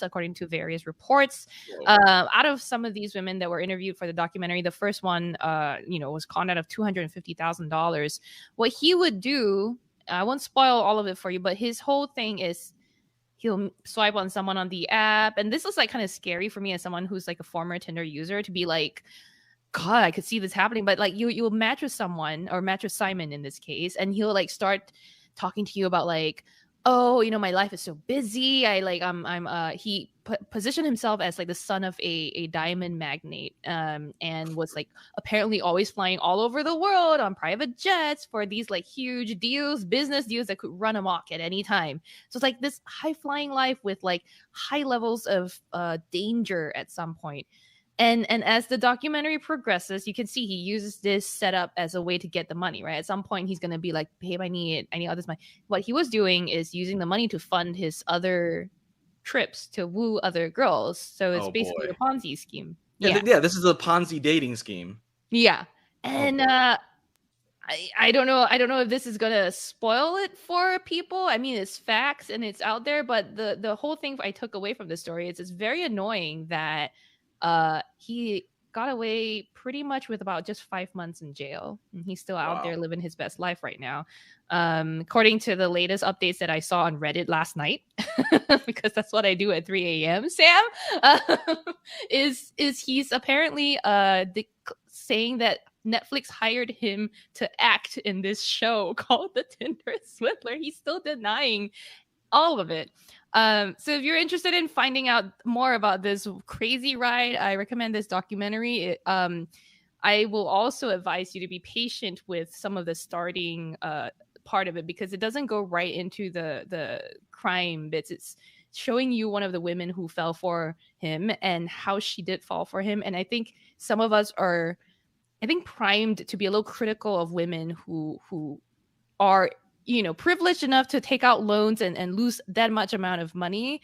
according to various reports. Out of some of these women that were interviewed for the documentary, the first one, was conned out of $250,000. What he would do, I won't spoil all of it for you, but his whole thing is he'll swipe on someone on the app. And this is like kind of scary for me as someone who's like a former Tinder user to be like, God, I could see this happening. But like you'll match with someone, or match with Simon in this case, and he'll like start talking to you about like, oh, my life is so busy. He positioned himself as like the son of a diamond magnate, and was like apparently always flying all over the world on private jets for these like huge deals, business deals that could run amok at any time. So it's like this high flying life with like high levels of danger at some point. And as the documentary progresses, you can see he uses this setup as a way to get the money, right? At some point, he's going to be like, babe, I need all this money. What he was doing is using the money to fund his other trips to woo other girls. So it's basically a Ponzi scheme. Yeah, this is a Ponzi dating scheme. Yeah. And I don't know if this is going to spoil it for people. I mean, it's facts and it's out there. But the whole thing I took away from this story is it's very annoying that he got away pretty much with about just 5 months in jail, and he's still out there living his best life right now. According to the latest updates that I saw on Reddit last night, because that's what I do at 3 a.m. Sam, is he's apparently saying that Netflix hired him to act in this show called The Tinder Swindler. He's still denying all of it. So if you're interested in finding out more about this crazy ride, I recommend this documentary. I will also advise you to be patient with some of the starting part of it, because it doesn't go right into the crime bits. It's showing you one of the women who fell for him and how she did fall for him. And I think some of us are, primed to be a little critical of women who are privileged enough to take out loans and lose that much amount of money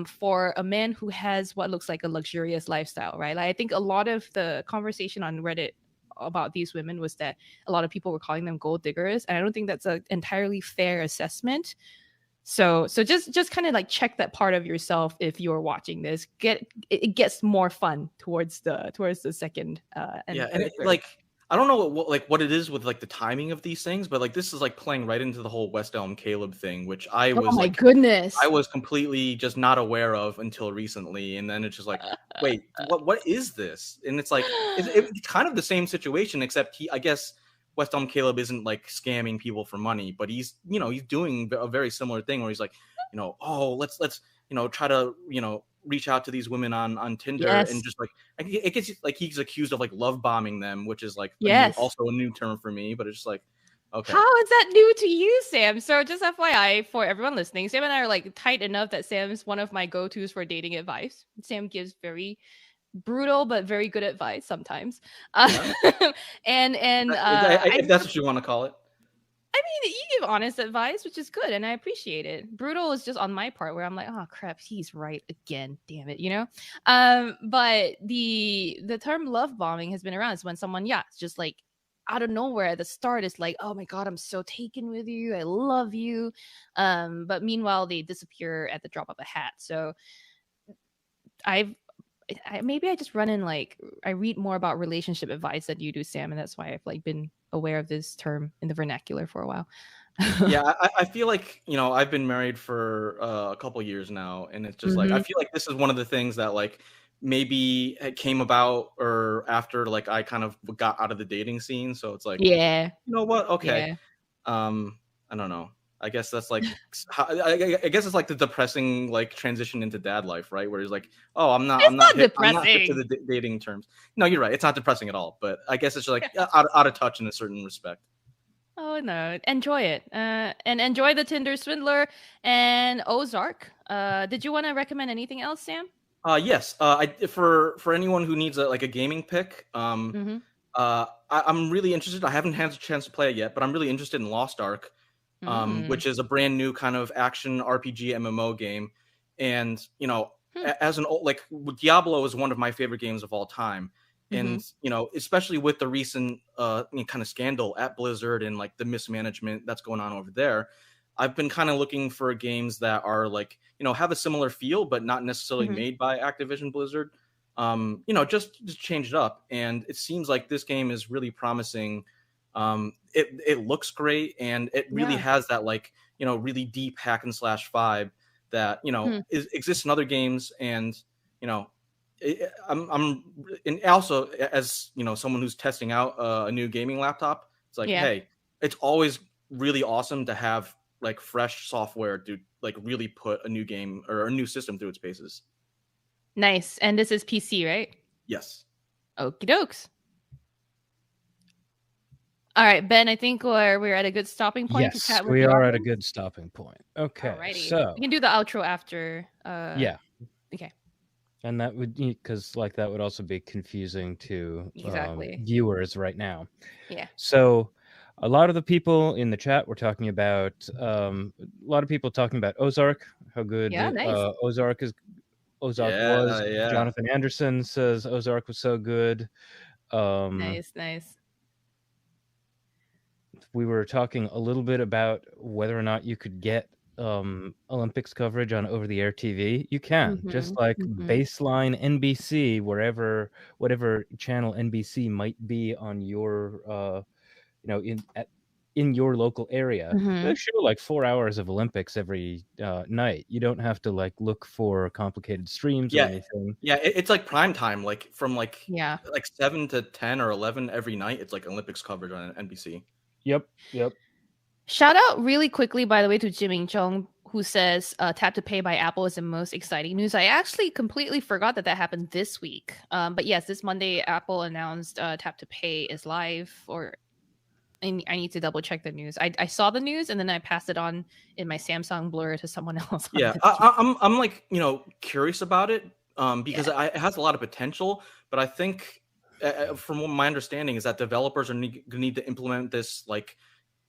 for a man who has what looks like a luxurious lifestyle, right? Like, I think a lot of the conversation on Reddit about these women was that a lot of people were calling them gold diggers, and I don't think that's an entirely fair assessment. So just kind of like check that part of yourself if you're watching this. It gets more fun towards the second and the third. Like, I don't know what it is with like the timing of these things, but like this is like playing right into the whole West Elm Caleb thing, which I was goodness, I was completely just not aware of until recently, and then it's just like, wait, what is this? And it's like it's kind of the same situation, except I guess West Elm Caleb isn't like scamming people for money, but he's doing a very similar thing where he's like, let's try to reach out to these women on Tinder, and just like it gets like he's accused of like love bombing them, which is like also a new term for me, but it's just like, okay, how is that new to you, Sam? So just FYI for everyone listening, Sam and I are like tight enough that Sam's one of my go-tos for dating advice. Sam gives very brutal but very good advice sometimes. Yeah. and if that's what you want to call it. I mean, you give honest advice, which is good, and I appreciate it. Brutal is just on my part where I'm like, oh crap, he's right again, damn it, you know. But the term love bombing has been around. It's when someone, it's just like out of nowhere at the start is like, oh my god, I'm so taken with you, I love you. But meanwhile, they disappear at the drop of a hat. So maybe I just run in like I read more about relationship advice than you do, Sam, and that's why I've like been aware of this term in the vernacular for a while. Yeah, I feel like, I've been married for a couple years now, and it's just like I feel like this is one of the things that like maybe it came about or after like I kind of got out of the dating scene. So it's like, you know what? Okay. I don't know. I guess that's like I guess it's like the depressing like transition into dad life, right? Where he's like, oh, I'm not hip to the dating terms. No, you're right. It's not depressing at all. But I guess it's just like out of touch in a certain respect. Oh no, enjoy it, and enjoy the Tinder Swindler and Ozark. Did you want to recommend anything else, Sam? Yes. For anyone who needs a gaming pick, I'm really interested. I haven't had a chance to play it yet, but I'm really interested in Lost Ark. Which is a brand new kind of action RPG MMO game. And, as an old, like Diablo is one of my favorite games of all time. And, especially with the recent kind of scandal at Blizzard and like the mismanagement that's going on over there, I've been kind of looking for games that are like, have a similar feel, but not necessarily made by Activision Blizzard. Just change it up. And it seems like this game is really promising. It looks great, and it really has that like really deep hack and slash vibe that exists in other games. And I'm and also as someone who's testing out a new gaming laptop, it's like hey, it's always really awesome to have like fresh software to like really put a new game or a new system through its paces. Nice. And this is PC, right? Yes. Okie dokes. All right, Ben, I think we're at a good stopping point. Yes, we are at a good stopping point. Okay, alrighty. So we can do the outro after. Yeah. Okay. And that would, because like that would also be confusing to exactly viewers right now. Yeah. So a lot of the people in the chat were talking about a lot of people talking about Ozark, how good Ozark was. Yeah. Jonathan Anderson says Ozark was so good. Nice. We were talking a little bit about whether or not you could get Olympics coverage on over-the-air TV. You can, just like baseline NBC, whatever channel NBC might be on your, in your local area. They show like 4 hours of Olympics every night. You don't have to like look for complicated streams or anything. Yeah, it's like prime time, like from like 7 to 10 or 11 every night. It's like Olympics coverage on NBC. Yep. Shout out really quickly, by the way, to Jimmy Chung, who says Tap to Pay by Apple is the most exciting news. I actually completely forgot that happened this week. But yes, this Monday, Apple announced Tap to Pay is live. I need to double check the news. I saw the news and then I passed it on in my Samsung Blur to someone else. Yeah, I'm like curious about it because it has a lot of potential. But I think from my understanding is that developers are going to need to implement this like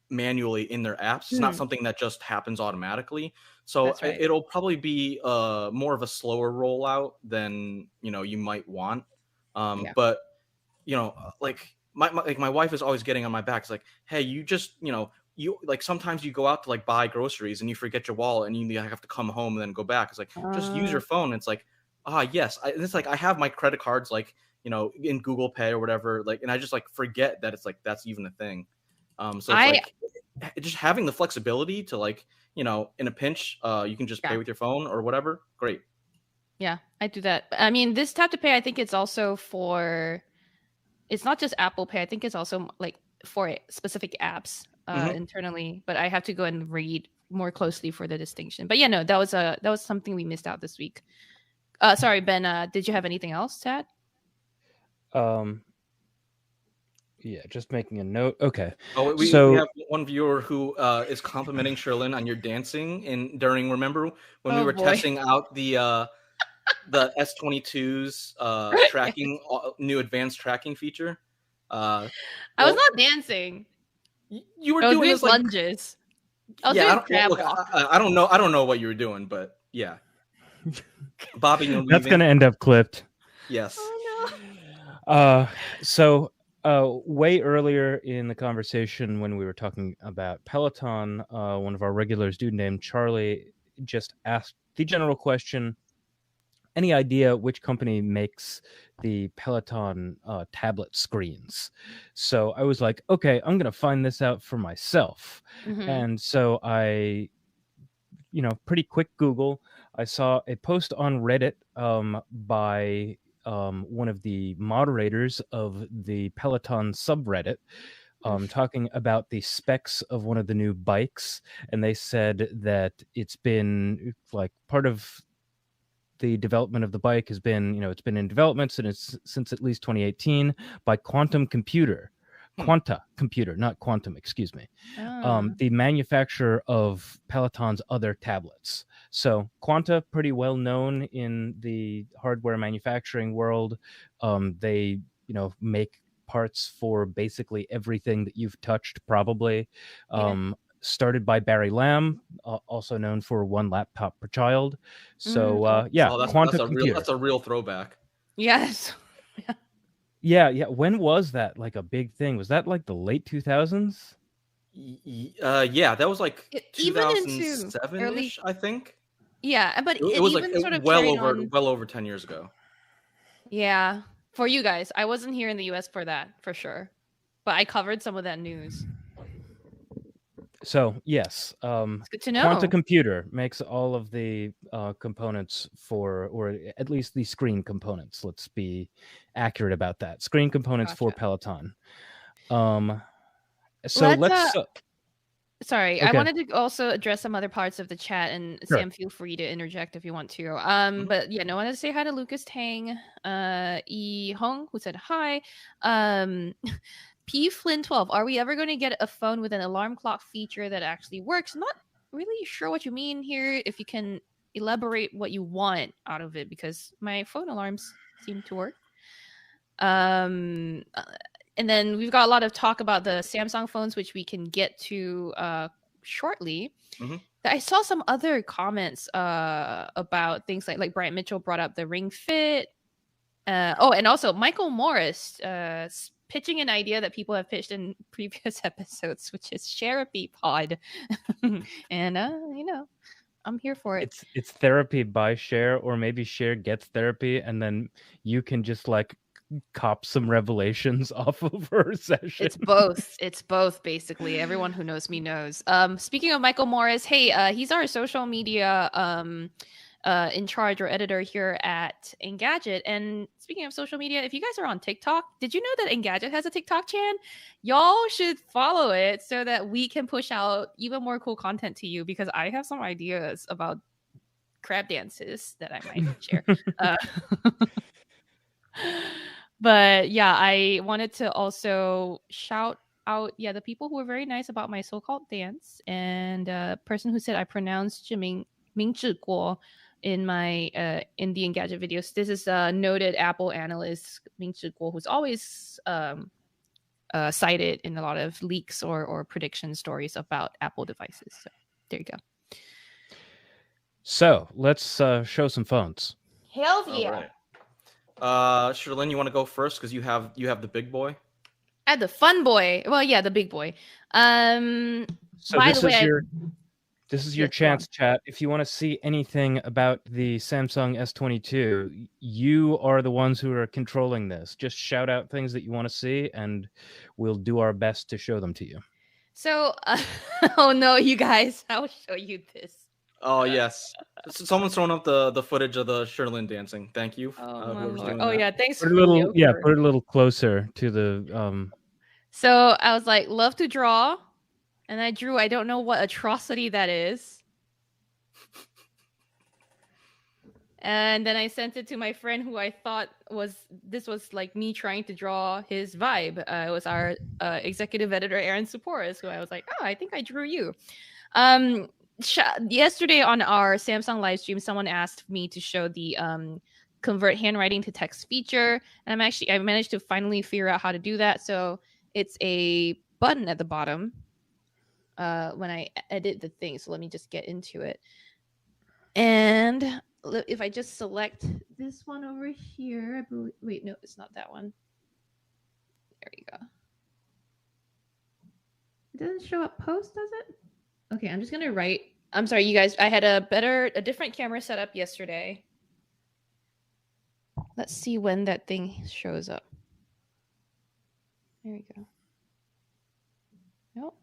manually in their apps. It's not something that just happens automatically. So it'll probably be more of a slower rollout than you might want. But like my wife is always getting on my back. It's like, hey, you just you like sometimes you go out to like buy groceries and you forget your wallet and you have to come home and then go back. It's like just use your phone. It's like yes. It's like I have my credit cards like in Google Pay or whatever, like, and I just like forget that it's like that's even a thing. So it's like just having the flexibility to like in a pinch, you can just pay with your phone or whatever. Great. Yeah, I do that. I mean, this Tap to Pay, I think it's also it's not just Apple Pay. I think it's also like for specific apps internally. But I have to go and read more closely for the distinction. But yeah, no, that was something we missed out this week. Sorry, Ben. Did you have anything else to add? Yeah, just making a note. Okay. Oh, we have one viewer who is complimenting Sherlyn on your dancing during. Remember when we were testing out the the S22's tracking, new advanced tracking feature. I was not dancing. You were doing this like lunges. I don't know what you were doing, but yeah. Bobbing and weaving. That's gonna end up clipped. Yes. Oh no. So way earlier in the conversation when we were talking about Peloton, one of our regulars, dude named Charlie, just asked the general question: any idea which company makes the Peloton tablet screens? So I was like, okay, I'm gonna find this out for myself. And so I, pretty quick Google, I saw a post on Reddit by one of the moderators of the Peloton subreddit, talking about the specs of one of the new bikes. And they said that it's been like part of the development of the bike has been, it's been in development since at least 2018 by Quanta Computer, not Quantum, excuse me. The manufacturer of Peloton's other tablets. So Quanta, pretty well known in the hardware manufacturing world. They, make parts for basically everything that you've touched, probably. Started by Barry Lamb, also known for One Laptop Per Child. So Quanta Computer. That's a real throwback. Yes. Yeah. When was that like a big thing? Was that like the late 2000s? Yeah, that was like 2007-ish, I think. Yeah, but it was like sort of well over 10 years ago. Yeah, for you guys. I wasn't here in the US for that, for sure. But I covered some of that news. So yes, it's good to know. Quanta Computer makes all of the components for, or at least the screen components. Let's be accurate about that. Screen components for Peloton. So let's. Sorry, okay. I wanted to also address some other parts of the chat, and sure. Sam, feel free to interject if you want to. But yeah, no, I wanted to say hi to Lucas Tang, E Hong, who said hi. P Flynn 12, are we ever going to get a phone with an alarm clock feature that actually works? I'm not really sure what you mean here. If you can elaborate what you want out of it, because my phone alarms seem to work. And then we've got a lot of talk about the Samsung phones, which we can get to shortly. I saw some other comments about things like Brian Mitchell brought up the Ring Fit. And also Michael Morris pitching an idea that people have pitched in previous episodes, which is Therapy Pod. And, I'm here for it. It's therapy by Cher, or maybe Cher gets therapy and then you can just like cop some revelations off of her session. It's both basically. Everyone who knows me knows. Speaking of Michael Morris, hey, he's our social media in charge or editor here at Engadget. And speaking of social media, if you guys are on TikTok, did you know that Engadget has a TikTok channel? Y'all should follow it so that we can push out even more cool content to you, because I have some ideas about crab dances that I might share. But yeah, I wanted to also shout out, the people who were very nice about my so-called dance, and a person who said I pronounced Ming Zhi Guo in my in the Engadget videos. This is a noted Apple analyst, Ming Zhi Guo, who's always cited in a lot of leaks or prediction stories about Apple devices. So there you go. So let's show some phones. Hell yeah! Right. Sherlyn, you want to go first because you have the big boy. I had the fun boy. Well, yeah, the big boy. So by the way, this is your chance, chat. If you want to see anything about the Samsung S22, you are the ones who are controlling this. Just shout out things that you want to see, and we'll do our best to show them to you. So, oh no, you guys, I'll show you this. Oh yes, someone's throwing up the footage of the Sherlyn dancing. Thank you. Yeah, thanks. Put it a little closer to the. So I was like, love to draw, and I drew. I don't know what atrocity that is. And then I sent it to my friend, who I thought was like me trying to draw his vibe. It was our executive editor, Aaron Suporis, who I was like, oh, I think I drew you. yesterday on our Samsung live stream, someone asked me to show the convert handwriting to text feature, and I managed to finally figure out how to do that. So it's a button at the bottom when I edit the thing. So let me just get into it. And if I just select this one over here, I believe, wait, no, it's not that one. There we go. It doesn't show up post, does it? Okay, I'm just gonna write. I'm sorry, you guys. I had a different camera set up yesterday. Let's see when that thing shows up. There we go. Nope.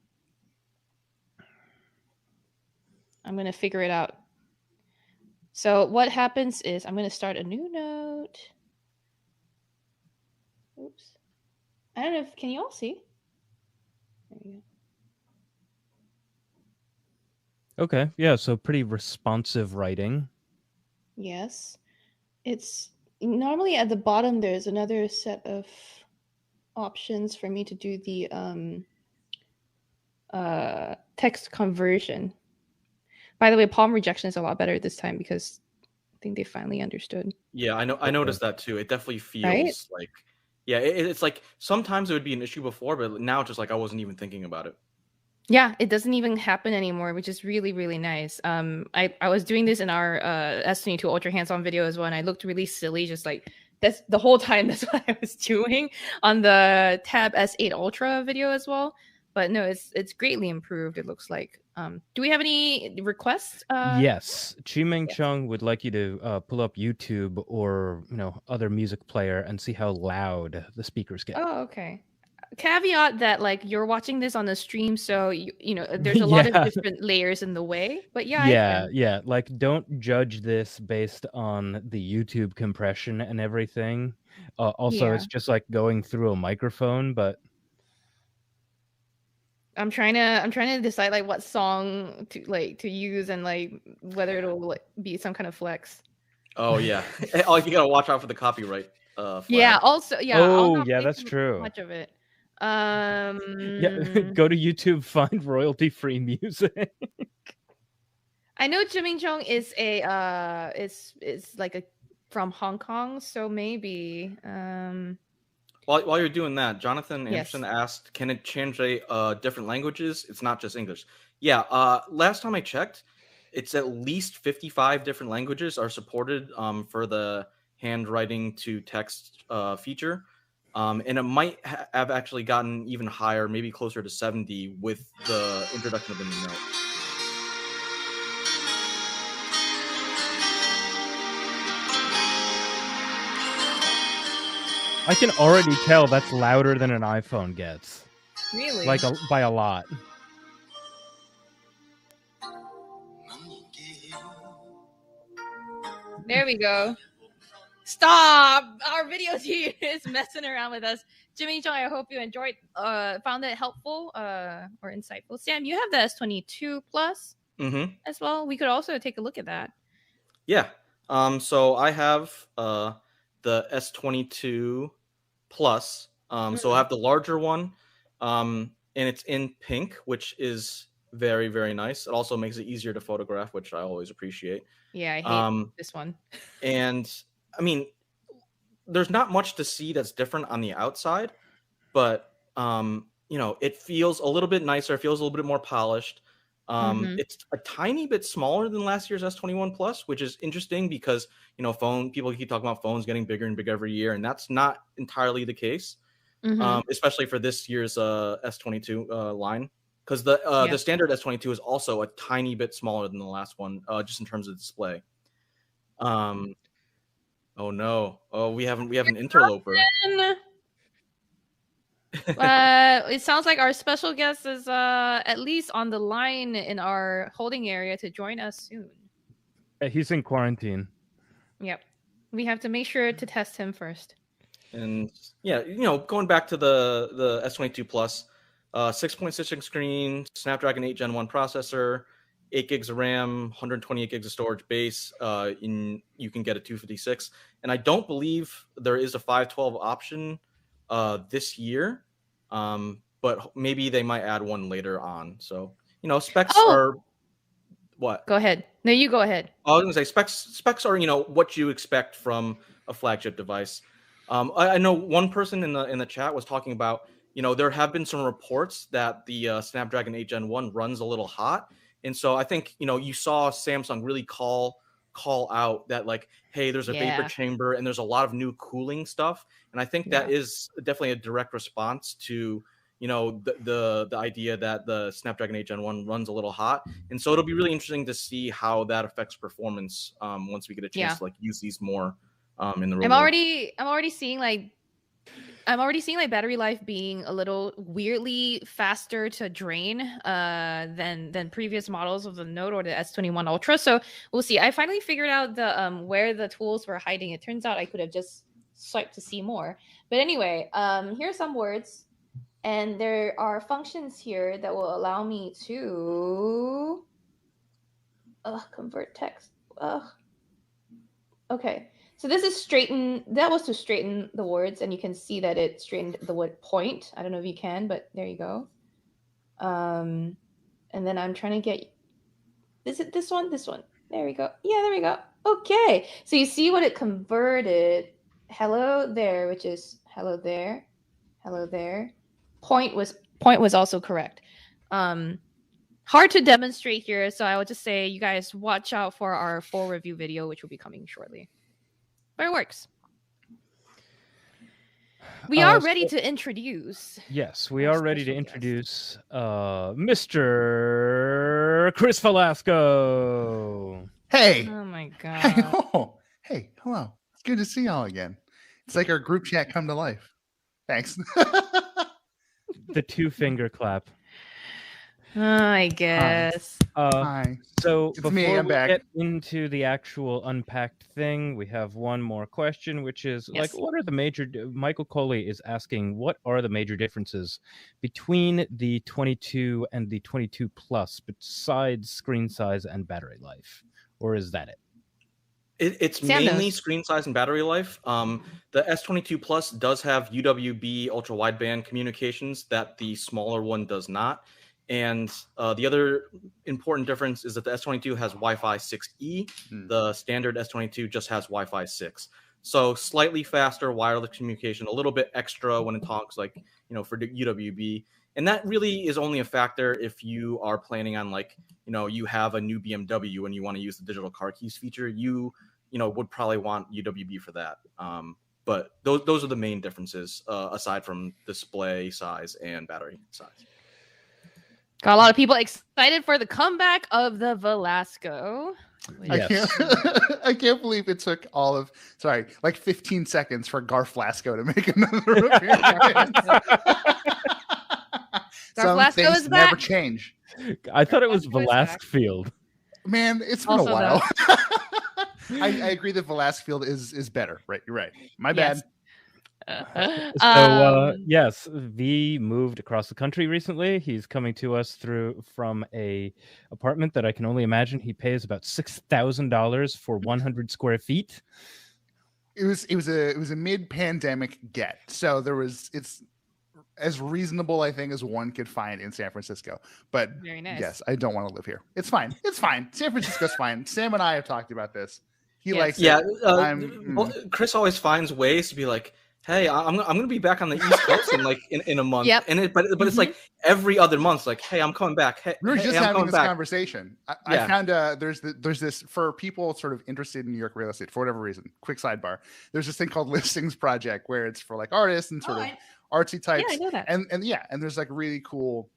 I'm gonna figure it out. So what happens is I'm gonna start a new note. Oops. I don't know if can you all see? There we go. Okay, yeah, so pretty responsive writing. Yes. It's normally at the bottom there's another set of options for me to do the text conversion. By the way, palm rejection is a lot better this time because I think they finally understood. Yeah, I noticed that too. It definitely feels like, yeah, it's like sometimes it would be an issue before, but now it's just like I wasn't even thinking about it. Yeah, it doesn't even happen anymore, which is really, really nice. I was doing this in our S22 Ultra hands-on video as well, and I looked really silly, just like that's the whole time. That's what I was doing on the Tab S8 Ultra video as well. But no, it's greatly improved. It looks like. Do we have any requests? Yes, Chi-Ming Chung would like you to pull up YouTube or other music player and see how loud the speakers get. Oh, okay. Caveat that like you're watching this on the stream, so you know there's a lot of different layers in the way. But yeah, like don't judge this based on the YouTube compression and everything. Also, it's just like going through a microphone, but. I'm trying to decide like what song to use and like whether it'll be some kind of flex. Oh yeah, oh you gotta watch out for the copyright. Flag. Yeah. Also, yeah. Oh yeah, that's true. Much of it. Yeah, go to YouTube, find royalty-free music. I know Jimmy Jong is a is like a from Hong Kong, so maybe. While you're doing that, Jonathan Anderson asked, "Can it translate different languages? It's not just English." Yeah. Last time I checked, it's at least 55 different languages are supported for the handwriting to text feature. And it might have actually gotten even higher, maybe closer to 70 with the introduction of the new note. I can already tell that's louder than an iPhone gets. Really? Like by a lot. There we go. Stop! Our video team is messing around with us. Jimmy Chung, I hope you enjoyed, found it helpful or insightful. Sam, you have the S22 Plus as well. We could also take a look at that. Yeah. So I have the S22 Plus. So I have the larger one, and it's in pink, which is very, very nice. It also makes it easier to photograph, which I always appreciate. Yeah, I hate this one. And I mean, there's not much to see that's different on the outside, but it feels a little bit nicer. It feels a little bit more polished. It's a tiny bit smaller than last year's S21 Plus, which is interesting because people keep talking about phones getting bigger and bigger every year, and that's not entirely the case, especially for this year's S22 line, because the standard S22 is also a tiny bit smaller than the last one, just in terms of display. Oh no! Oh, we have an interloper. It sounds like our special guest is at least on the line in our holding area to join us soon. He's in quarantine. Yep. We have to make sure to test him first. And yeah, going back to the S22 Plus, 6.6-inch screen, Snapdragon 8 Gen 1 processor, 8 gigs of RAM, 128 gigs of storage base. You can get a 256, and I don't believe there is a 512 option this year, but maybe they might add one later on. So specs are. What? Go ahead. No, you go ahead. I was going to say specs are, what you expect from a flagship device. I know one person in the chat was talking about, there have been some reports that the Snapdragon 8 Gen 1 runs a little hot. And so I think, you saw Samsung really call out that, like, hey, there's a vapor chamber and there's a lot of new cooling stuff. And I think that is definitely a direct response to, the idea that the Snapdragon 8 Gen 1 runs a little hot. And so it'll be really interesting to see how that affects performance once we get a chance to like use these more in the real world. I'm already seeing like battery life being a little weirdly faster to drain than previous models of the Note or the S21 Ultra. So we'll see. I finally figured out the where the tools were hiding. It turns out I could have just swiped to see more. But anyway, here are some words. And there are functions here that will allow me to convert text. Okay. So this is that was to straighten the words, and you can see that it straightened the word point. I don't know if you can, but there you go. And then I'm trying to get, is it this one? This one. There we go. Yeah, there we go. Okay. So you see what it converted. Hello there, which is hello there. Hello there. Point was also correct. Hard to demonstrate here, so I will just say you guys watch out for our full review video, which will be coming shortly. But it works. We are ready to introduce. Yes, we are ready to introduce Mr. Chris Velasco. Hey. Oh my god. Hey, hello. It's good to see y'all again. It's like our group chat come to life. Thanks. The 2-finger clap. I guess. Hi. So it's before me, I'm we back. get into the actual Unpacked thing, we have one more question, which is like, what are the major? Michael Coley is asking, what are the major differences between the 22 and the 22 Plus besides screen size and battery life, or is that it? It's mainly screen size and battery life. The S22 Plus does have UWB ultra wideband communications that the smaller one does not. And the other important difference is that the S22 has Wi-Fi 6E. The standard S22 just has Wi-Fi 6. So slightly faster wireless communication, a little bit extra when it talks like, for the UWB. And that really is only a factor if you are planning on like, you have a new BMW and you want to use the digital car keys feature, you would probably want UWB for that. But those are the main differences aside from display size and battery size. Got a lot of people excited for the comeback of the Velasco. Yes. I can't believe it took like 15 seconds for Garth Velasco to make another appearance. Some things never change. I thought it was Velasquefield. Man, it's been a while. I agree that Velasquefield is better. Right, you're right. My bad. So yes, V moved across the country recently. He's coming to us from a apartment that I can only imagine he pays about $6,000 for 100 square feet. It was a mid-pandemic get, so it's as reasonable, I think, as one could find in San Francisco. But very nice. Yes, I don't want to live here. It's fine. San Francisco's fine. Sam and I have talked about this. He likes it. Well, Chris always finds ways to be like, hey, I'm gonna be back on the East Coast in a month. Yep. But it's like every other month, like, hey, I'm coming back. Hey, we were just having this conversation. I Yeah. found there's this for people sort of interested in New York real estate for whatever reason. Quick sidebar: there's this thing called Listings Project where it's for like artists and sort of artsy types. Yeah, I know that. And there's like really cool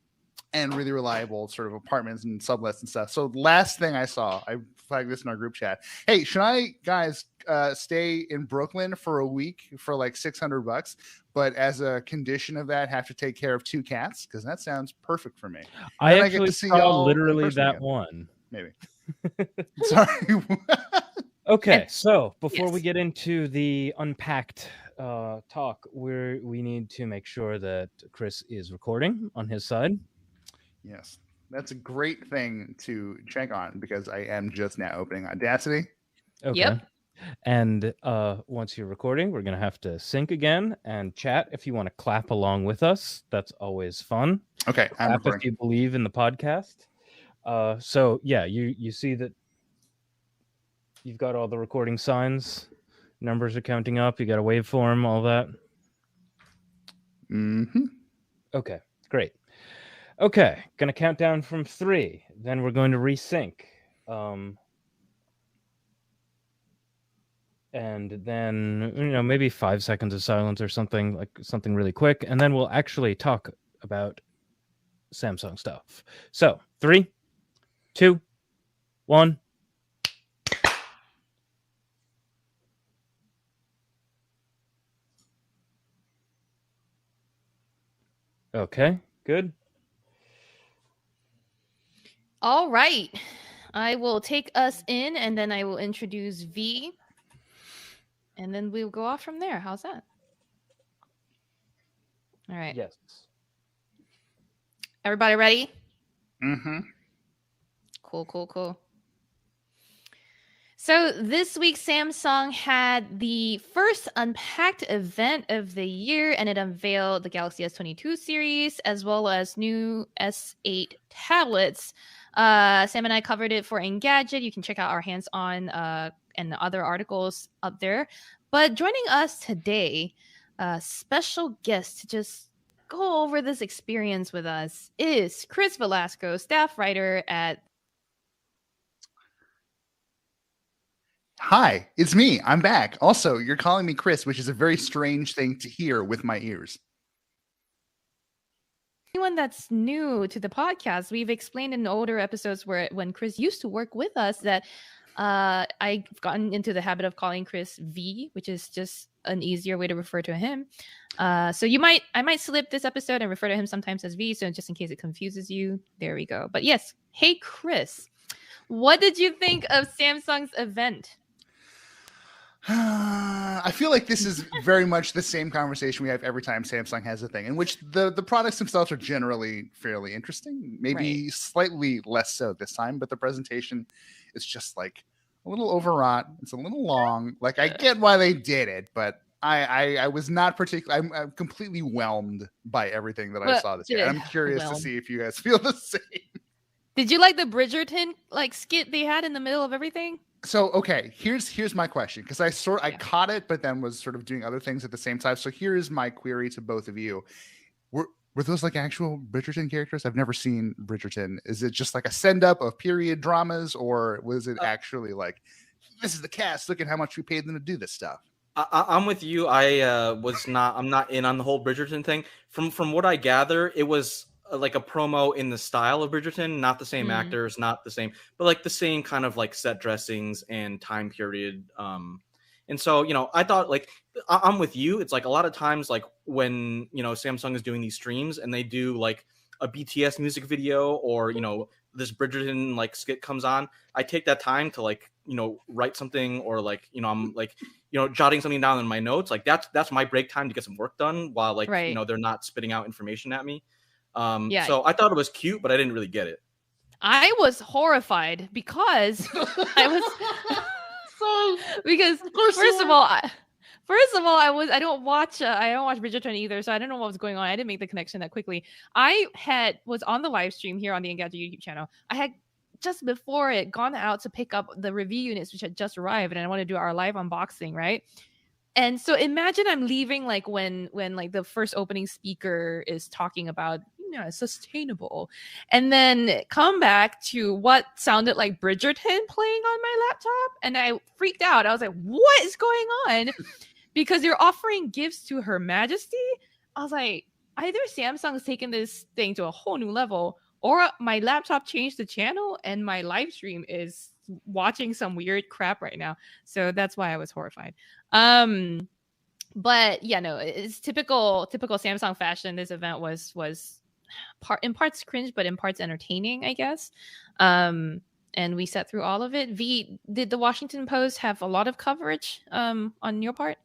and really reliable sort of apartments and sublets and stuff. So last thing I saw, I flagged this in our group chat. Hey, should I guys stay in Brooklyn for a week for like $600, but as a condition of that, have to take care of 2 cats? Because that sounds perfect for me. I actually saw literally that one. Maybe. Sorry. Okay, so before we get into the Unpacked talk, we need to make sure that Chris is recording on his side. Yes, that's a great thing to check on because I am just now opening Audacity. Okay. Yep. And once you're recording, we're going to have to sync again and chat if you want to clap along with us. That's always fun. Okay. Clap if you believe in the podcast. So yeah, you see that you've got all the recording signs, numbers are counting up, you got a waveform, all that. Mm-hmm. Okay, great. Okay, gonna count down from 3. Then we're going to resync. And then, maybe 5 seconds of silence or something, like something really quick. And then we'll actually talk about Samsung stuff. So 3, 2, 1. Okay, good. All right. I will take us in, and then I will introduce V. And then we'll go off from there. How's that? All right. Yes. Everybody ready? Mm-hmm. Cool. So this week, Samsung had the first Unpacked event of the year, and it unveiled the Galaxy S22 series as well as new S8 tablets. Sam and I covered it for Engadget. You can check out our hands-on and other articles up there. But joining us today, a special guest to just go over this experience with us is Chris Velasco, staff writer at... Hi, it's me. I'm back. Also, you're calling me Chris, which is a very strange thing to hear with my ears. Anyone that's new to the podcast, we've explained in older episodes when Chris used to work with us that I've gotten into the habit of calling Chris V, which is just an easier way to refer to him. So I might slip this episode and refer to him sometimes as V, so just in case it confuses you, there we go. But yes, hey Chris, what did you think of Samsung's event? I feel like this is very much the same conversation we have every time Samsung has a thing, in which the products themselves are generally fairly interesting, maybe slightly less so this time, but the presentation is just like a little overwrought. It's a little long. Like, I get why they did it, but I was not particularly, I'm completely whelmed by everything that I saw this year. I'm curious to see if you guys feel the same. Did you like the Bridgerton skit they had in the middle of everything? So, okay, here's my question, because I caught it, but then was sort of doing other things at the same time. So here is my query to both of you. Were those like actual Bridgerton characters? I've never seen Bridgerton. Is it just like a send up of period dramas, or was it actually like, this is the cast, look at how much we paid them to do this stuff? I'm with you. I'm not in on the whole Bridgerton thing. From what I gather, it was like a promo in the style of Bridgerton, not the same actors, not the same, but like the same kind of like set dressings and time period. And so, I thought, like, I'm with you. It's like a lot of times, like when, Samsung is doing these streams and they do like a BTS music video, or, this Bridgerton like skit comes on, I take that time to like, write something, or like, I'm like, jotting something down in my notes. Like that's my break time to get some work done while like, they're not spitting out information at me. So I thought it was cute, but I didn't really get it. I was horrified because first of all, I don't watch Bridgerton either, so I don't know what was going on. I didn't make the connection that quickly. I was on the live stream here on the Engadget YouTube channel. I had just before it gone out to pick up the review units, which had just arrived, and I want to do our live unboxing, right? And so imagine I'm leaving like when like the first opening speaker is talking about sustainable, and then come back to what sounded like Bridgerton playing on my laptop, and I freaked out. I was like, what is going on? Because you're offering gifts to Her Majesty. I was like, either Samsung's taken this thing to a whole new level, or my laptop changed the channel and my live stream is watching some weird crap right now. So that's why I was horrified. But yeah, no, it's typical Samsung fashion. This event was in parts cringe, but in parts entertaining, I guess. And we sat through all of it. V, did the Washington Post have a lot of coverage on your part?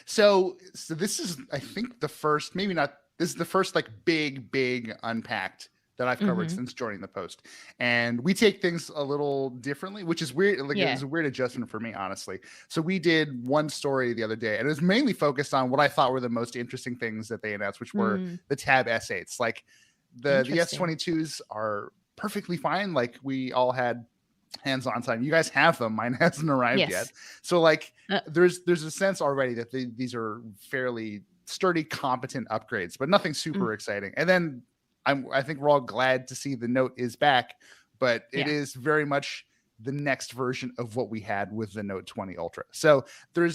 So this is, I think, the first, maybe not, this is the first like big Unpacked that I've covered since joining the Post. And we take things a little differently, which is weird. Like, it was a weird adjustment for me, honestly. So we did one story the other day, and it was mainly focused on what I thought were the most interesting things that they announced, which were the Tab S8s. Like the S22s are perfectly fine. Like we all had hands-on time. You guys have them. Mine hasn't arrived yet. So like there's a sense already that these are fairly sturdy, competent upgrades, but nothing super exciting. And then I think we're all glad to see the Note is back, but it is very much the next version of what we had with the Note 20 Ultra. So there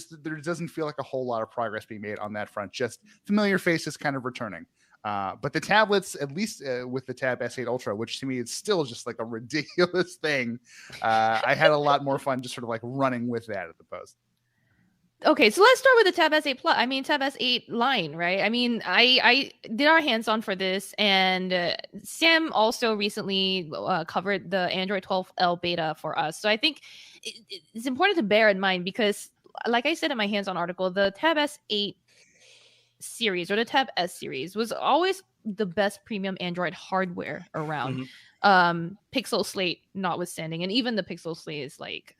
doesn't feel like a whole lot of progress being made on that front. Just familiar faces kind of returning. But the tablets, at least with the Tab S8 Ultra, which to me is still just like a ridiculous thing. I had a lot more fun just sort of like running with that at the post. Okay, so let's start with the Tab S8 Plus. I mean, Tab S8 line, right? I mean, I did our hands-on for this, and Sam also recently covered the Android 12L beta for us. So I think it's important to bear in mind because, like I said in my hands-on article, the Tab S8 series or the Tab S series was always the best premium Android hardware around. Pixel Slate notwithstanding, and even the Pixel Slate is like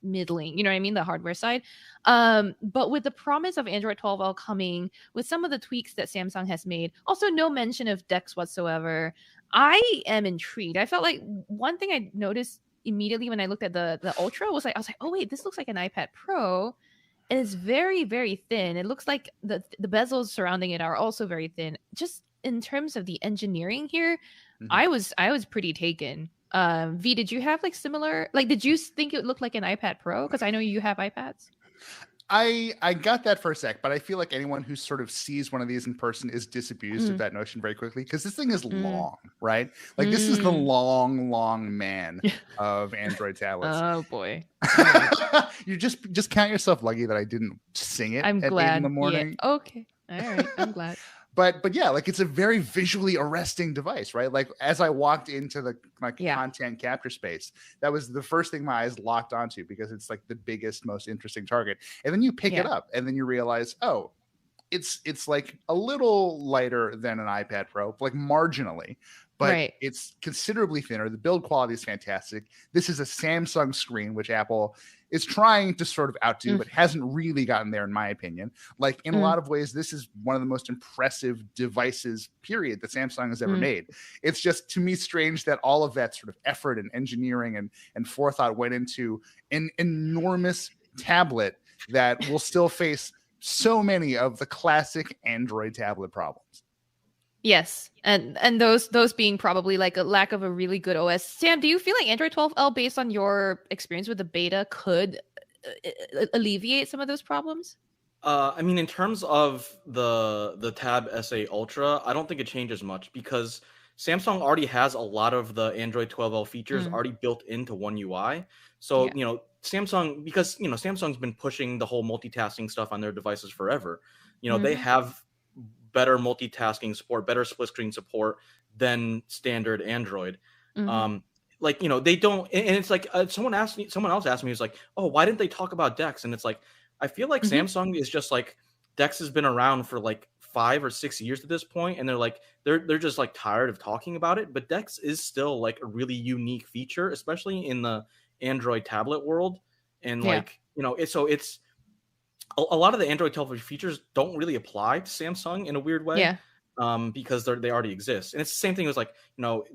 middling, you know what I mean, the hardware side. But with the promise of Android 12L coming, with some of the tweaks that Samsung has made, also no mention of DeX whatsoever, I am intrigued. I felt like one thing I noticed immediately when I looked at the Ultra was like, I was like, oh wait, this looks like an iPad Pro. And it's very, very thin. It looks like the bezels surrounding it are also very thin. Just in terms of the engineering here, I was pretty taken. V, did you have like similar, like, did you think it looked like an iPad Pro? Because I know you have iPads. I got that for a sec, but I feel like anyone who sort of sees one of these in person is disabused of that notion very quickly because this thing is long, right? Like this is the long man of Android tablets. Oh boy. You just count yourself lucky that I didn't sing it I'm at glad. 8 in the morning. Yeah. Okay. All right. I'm glad. But yeah, like it's a very visually arresting device, right? Like as I walked into the content capture space, that was the first thing my eyes locked onto because it's like the biggest, most interesting target. And then you pick it up and then you realize, oh, it's like a little lighter than an iPad Pro, like marginally, but it's considerably thinner. The build quality is fantastic. This is a Samsung screen, which Apple is trying to sort of outdo, but hasn't really gotten there, in my opinion. Like in a lot of ways, this is one of the most impressive devices, period, that Samsung has ever made. It's just, to me, strange that all of that sort of effort and engineering and forethought went into an enormous tablet that will still face so many of the classic Android tablet problems. Yes, and those being probably like a lack of a really good OS. Sam, do you feel like Android 12L, based on your experience with the beta, could alleviate some of those problems? I mean, in terms of the Tab S8 Ultra, I don't think it changes much because Samsung already has a lot of the Android 12L features already built into One UI. So, you know, Samsung, because, you know, Samsung's been pushing the whole multitasking stuff on their devices forever. You know, they have better multitasking support, better split screen support than standard Android. Like, you know, they don't, and it's like someone else asked me, was like, oh, why didn't they talk about DeX? And it's like, I feel like Samsung is just like, DeX has been around for like 5 or 6 years at this point, and they're like, they're just like tired of talking about it. But DeX is still like a really unique feature, especially in the Android tablet world. And like, you know, it's a lot of the Android television features don't really apply to Samsung in a weird way. Because they already exist. And it's the same thing as like, you know,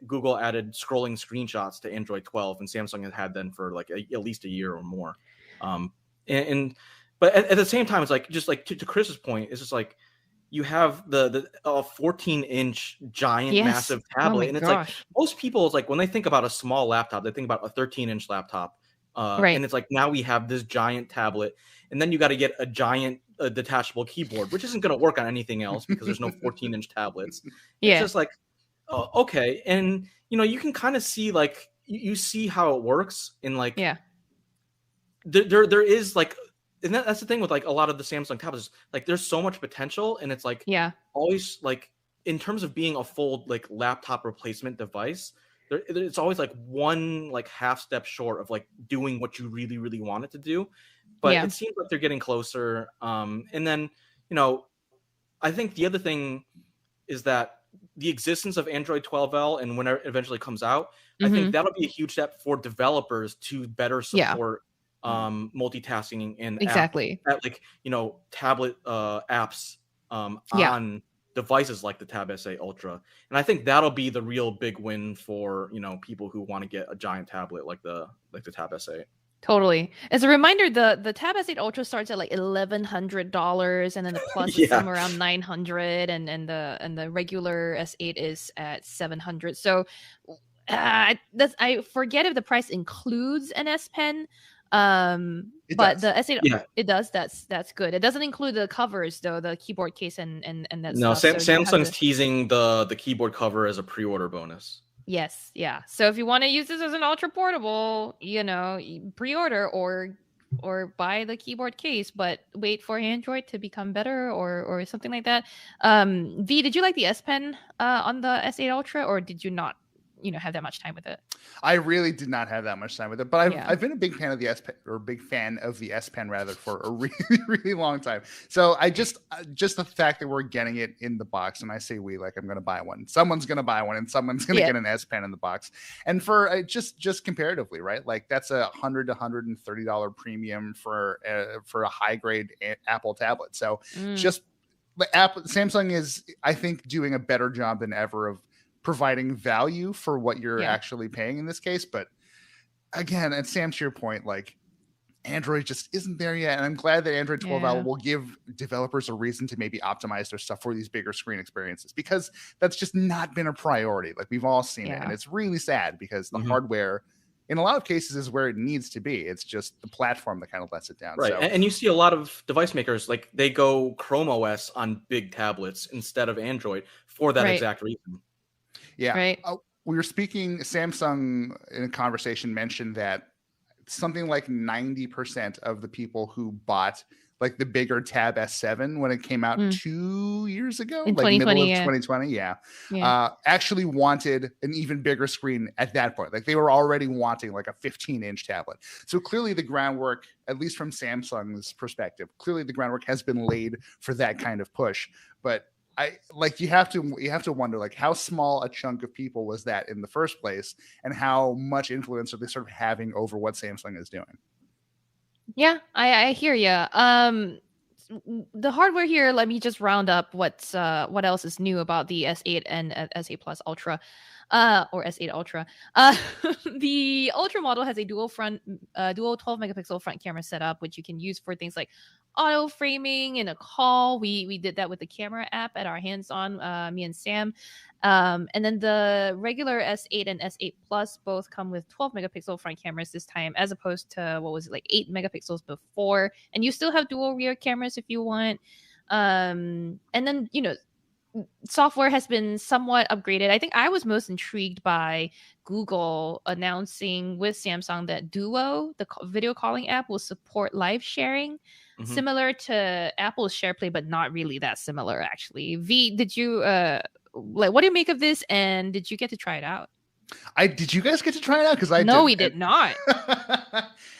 Google added scrolling screenshots to Android 12, and Samsung has had them for like at least a year or more. But at the same time, it's like, just like to Chris's point, it's just like you have the 14-inch giant massive tablet, and it's like most people, it's like when they think about a small laptop, they think about a 13-inch laptop. And it's like, now we have this giant tablet, and then you got to get a giant detachable keyboard, which isn't going to work on anything else because there's no 14-inch tablets. It's just like, okay. And, you know, you can kind of see, like, you see how it works in like, there is like, and that's the thing with like a lot of the Samsung tablets, like there's so much potential, and it's like, always like, in terms of being a full like laptop replacement device, it's always like one like half step short of like doing what you really, really want it to do. But it seems like they're getting closer. And then, you know, I think the other thing is that the existence of Android 12L, and when it eventually comes out, I think that'll be a huge step for developers to better support multitasking and exactly like, you know, tablet apps on devices like the Tab S8 Ultra. And I think that'll be the real big win for, people who want to get a giant tablet like the Tab S8. Totally. As a reminder, the Tab S8 Ultra starts at like $1,100, and then the Plus is somewhere around $900, and the regular S8 is at $700. So I forget if the price includes an S Pen. But the S8, it does. That's good. It doesn't include the covers though, the keyboard case and that no, stuff. Samsung's teasing the keyboard cover as a pre-order bonus. Yes, yeah. So if you want to use this as an ultra portable, pre-order or buy the keyboard case, but wait for Android to become better or something like that. V, did you like the S Pen on the S8 Ultra, or did you not have that much time with it? I really did not have that much time with it, but I've been a big fan of the S Pen, or a big fan of the S Pen rather, for a really, really long time. So I just the fact that we're getting it in the box, and I say we, like I'm going to buy one. Someone's going to buy one, and someone's going to get an S Pen in the box. And for just comparatively, right? Like that's $100 to $130 premium for a high grade Apple tablet. So just Samsung is, I think, doing a better job than ever of providing value for what you're actually paying in this case. But again, and Sam, to your point, like Android just isn't there yet. And I'm glad that Android 12L will give developers a reason to maybe optimize their stuff for these bigger screen experiences, because that's just not been a priority. Like we've all seen it. And it's really sad because the hardware in a lot of cases is where it needs to be. It's just the platform that kind of lets it down. Right. So, and you see a lot of device makers, like they go Chrome OS on big tablets instead of Android for that exact reason. Yeah. Right. We were speaking, Samsung in a conversation mentioned that something like 90% of the people who bought like the bigger Tab S7 when it came out 2 years ago, in like 2020, middle of 2020. Actually wanted an even bigger screen at that point. Like they were already wanting like a 15-inch tablet. So clearly the groundwork, at least from Samsung's perspective, clearly the groundwork has been laid for that kind of push. But you have to wonder, like, how small a chunk of people was that in the first place, and how much influence are they sort of having over what Samsung is doing? Yeah, I hear you. The hardware here, let me just round up what else is new about the S8 and S8 Plus Ultra, or S8 Ultra. The Ultra model has a dual 12 megapixel front camera setup, which you can use for things like auto framing in a call. We did that with the camera app at our hands-on, me and Sam. And then the regular S8 and S8 Plus both come with 12 megapixel front cameras this time, as opposed to 8 megapixels before. And you still have dual rear cameras if you want. And then software has been somewhat upgraded. I think I was most intrigued by Google announcing with Samsung that Duo, the video calling app, will support live sharing, similar to Apple's SharePlay, but not really that similar, actually. V, did you what do you make of this, and did you get to try it out? Did you guys get to try it out? Because we did not.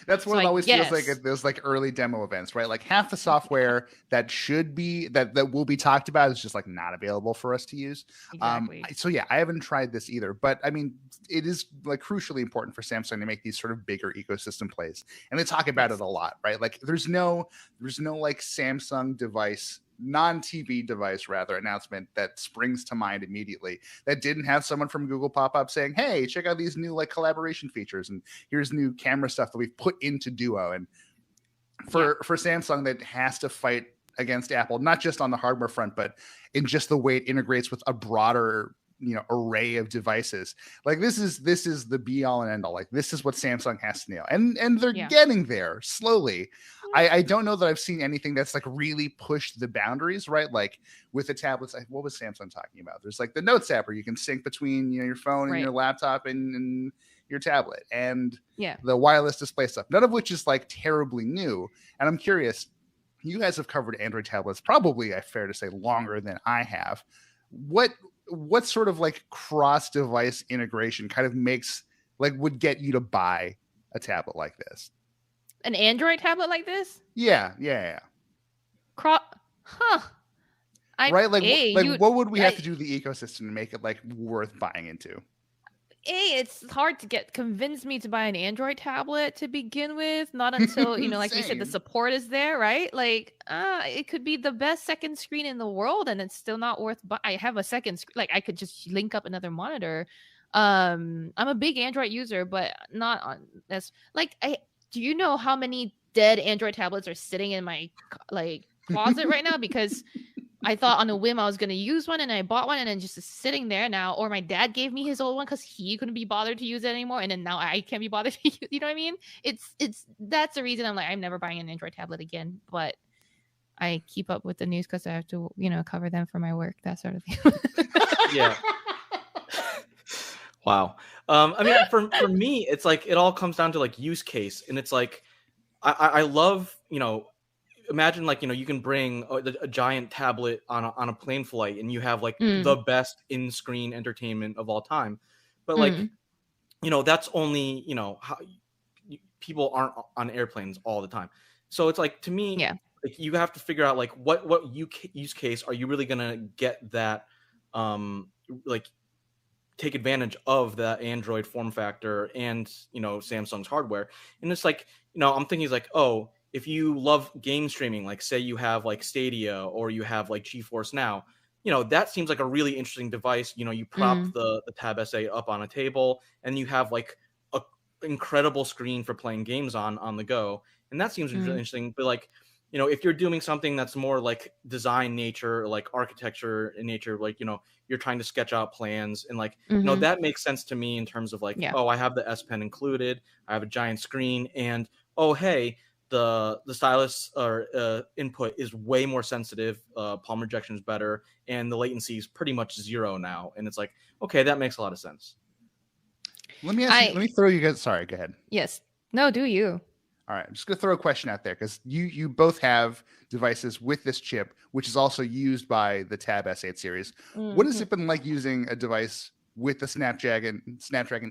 That's what it always feels like at those like early demo events, right? Like half the software that should be that will be talked about is just like not available for us to use. Exactly. So yeah, I haven't tried this either, but I mean, it is like crucially important for Samsung to make these sort of bigger ecosystem plays, and they talk about it a lot, right? Like there's no like Samsung device, non-TV device rather, announcement that springs to mind immediately that didn't have someone from Google pop up saying, hey, check out these new like collaboration features, and here's new camera stuff that we've put into Duo. And for Samsung, that has to fight against Apple, not just on the hardware front, but in just the way it integrates with a broader array of devices. Like this is the be all and end all. Like this is what Samsung has to nail, and they're getting there slowly. I don't know that I've seen anything that's like really pushed the boundaries, right? Like with the tablets, what was Samsung talking about? There's like the Notes app where you can sync between your phone and your laptop and your tablet, and the wireless display stuff, none of which is like terribly new. And I'm curious, you guys have covered Android tablets probably, fair to say, longer than I have. What sort of like cross device integration kind of would get you to buy a tablet like this? An Android tablet like this? Yeah. Right? Like what would we have to do to the ecosystem to make it like worth buying into? it's hard to convince me to buy an Android tablet to begin with. Not until, you know, like we said, the support is there, right? Like, it could be the best second screen in the world, and it's still not worth. I have a second screen, like I could just link up another monitor. I'm a big Android user, but not on as like do you know how many dead Android tablets are sitting in my like closet right now? Because I thought on a whim I was going to use one, and I bought one, and then just sitting there now. Or my dad gave me his old one because he couldn't be bothered to use it anymore, and then now I can't be bothered to use. You know what I mean? It's that's the reason I'm like, I'm never buying an Android tablet again. But I keep up with the news because I have to, you know, cover them for my work, that sort of thing. Yeah. Wow. I mean, for me, it's like it all comes down to like use case, and it's like I love, you know, imagine like, you know, you can bring a giant tablet on a plane flight, and you have like the best in-screen entertainment of all time. But like, you know, that's only, you know, how people aren't on airplanes all the time. So it's like, to me, like, you have to figure out like what use case are you really gonna get that like take advantage of the Android form factor and, you know, Samsung's hardware. And it's like, you know, I'm thinking like, oh, if you love game streaming, like say you have like Stadia or you have like GeForce Now, you know, that seems like a really interesting device. You know, you prop the Tab S8 up on a table, and you have like a incredible screen for playing games on the go. And that seems really interesting. But like, you know, if you're doing something that's more like design nature, like architecture in nature, like, you know, you're trying to sketch out plans, and like, you know, that makes sense to me in terms of like, oh, I have the S Pen included, I have a giant screen, and oh, hey, the stylus or input is way more sensitive, palm rejection is better, and the latency is pretty much 0 now. And it's like, okay, that makes a lot of sense. Let me ask you, let me throw you guys. Sorry, go ahead. Yes. No, do you? All right, I'm just going to throw a question out there because you both have devices with this chip, which is also used by the Tab S8 series. What has it been like using a device with the Snapdragon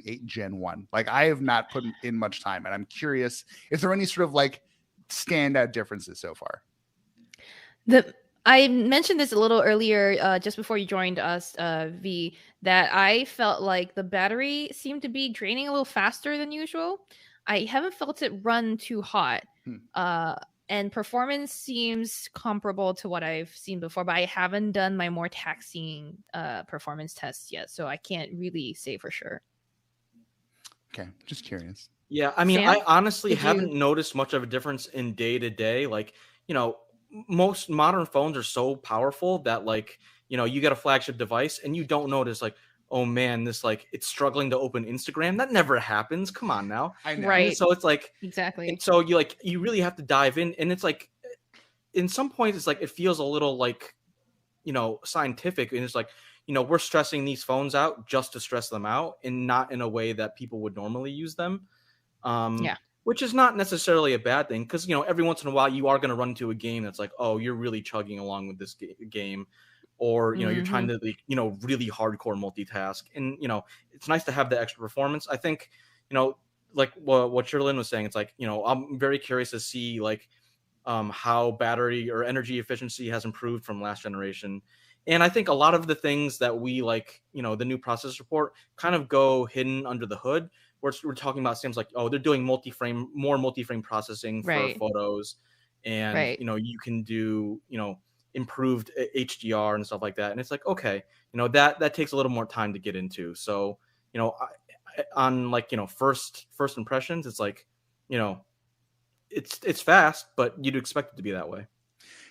8 Gen 1? Like, I have not put in much time, and I'm curious, is there any sort of like standout differences so far? I mentioned this a little earlier, just before you joined us, V, that I felt like the battery seemed to be draining a little faster than usual. I haven't felt it run too hot. And performance seems comparable to what I've seen before, but I haven't done my more taxing performance tests yet, so I can't really say for sure. Okay, just curious. Yeah, I mean, Sam, I honestly haven't noticed much of a difference in day to day. Like, you know, most modern phones are so powerful that, like, you know, you get a flagship device and you don't notice, like, oh man, this, like, it's struggling to open Instagram. That never happens. Come on now. I know. Right. So it's like, exactly. So you really have to dive in, and it's like, in some points, it's like, it feels a little like, you know, scientific, and it's like, you know, we're stressing these phones out just to stress them out, and not in a way that people would normally use them. Which is not necessarily a bad thing, because, you know, every once in a while you are going to run into a game that's like, oh, you're really chugging along with this game, or, you know, you're trying to, like, you know, really hardcore multitask, and, you know, it's nice to have the extra performance. I think, you know, like what Shirley was saying, it's like, you know, I'm very curious to see, like, how battery or energy efficiency has improved from last generation. And I think a lot of the things that we, like, you know, the new processor support kind of go hidden under the hood. We're talking about things like, oh, they're doing more multi-frame processing for photos, and you know, you can do, you know, improved HDR and stuff like that. And it's like, okay, you know, that takes a little more time to get into. So, you know, on, like, you know, first impressions, it's like, you know, it's fast, but you'd expect it to be that way.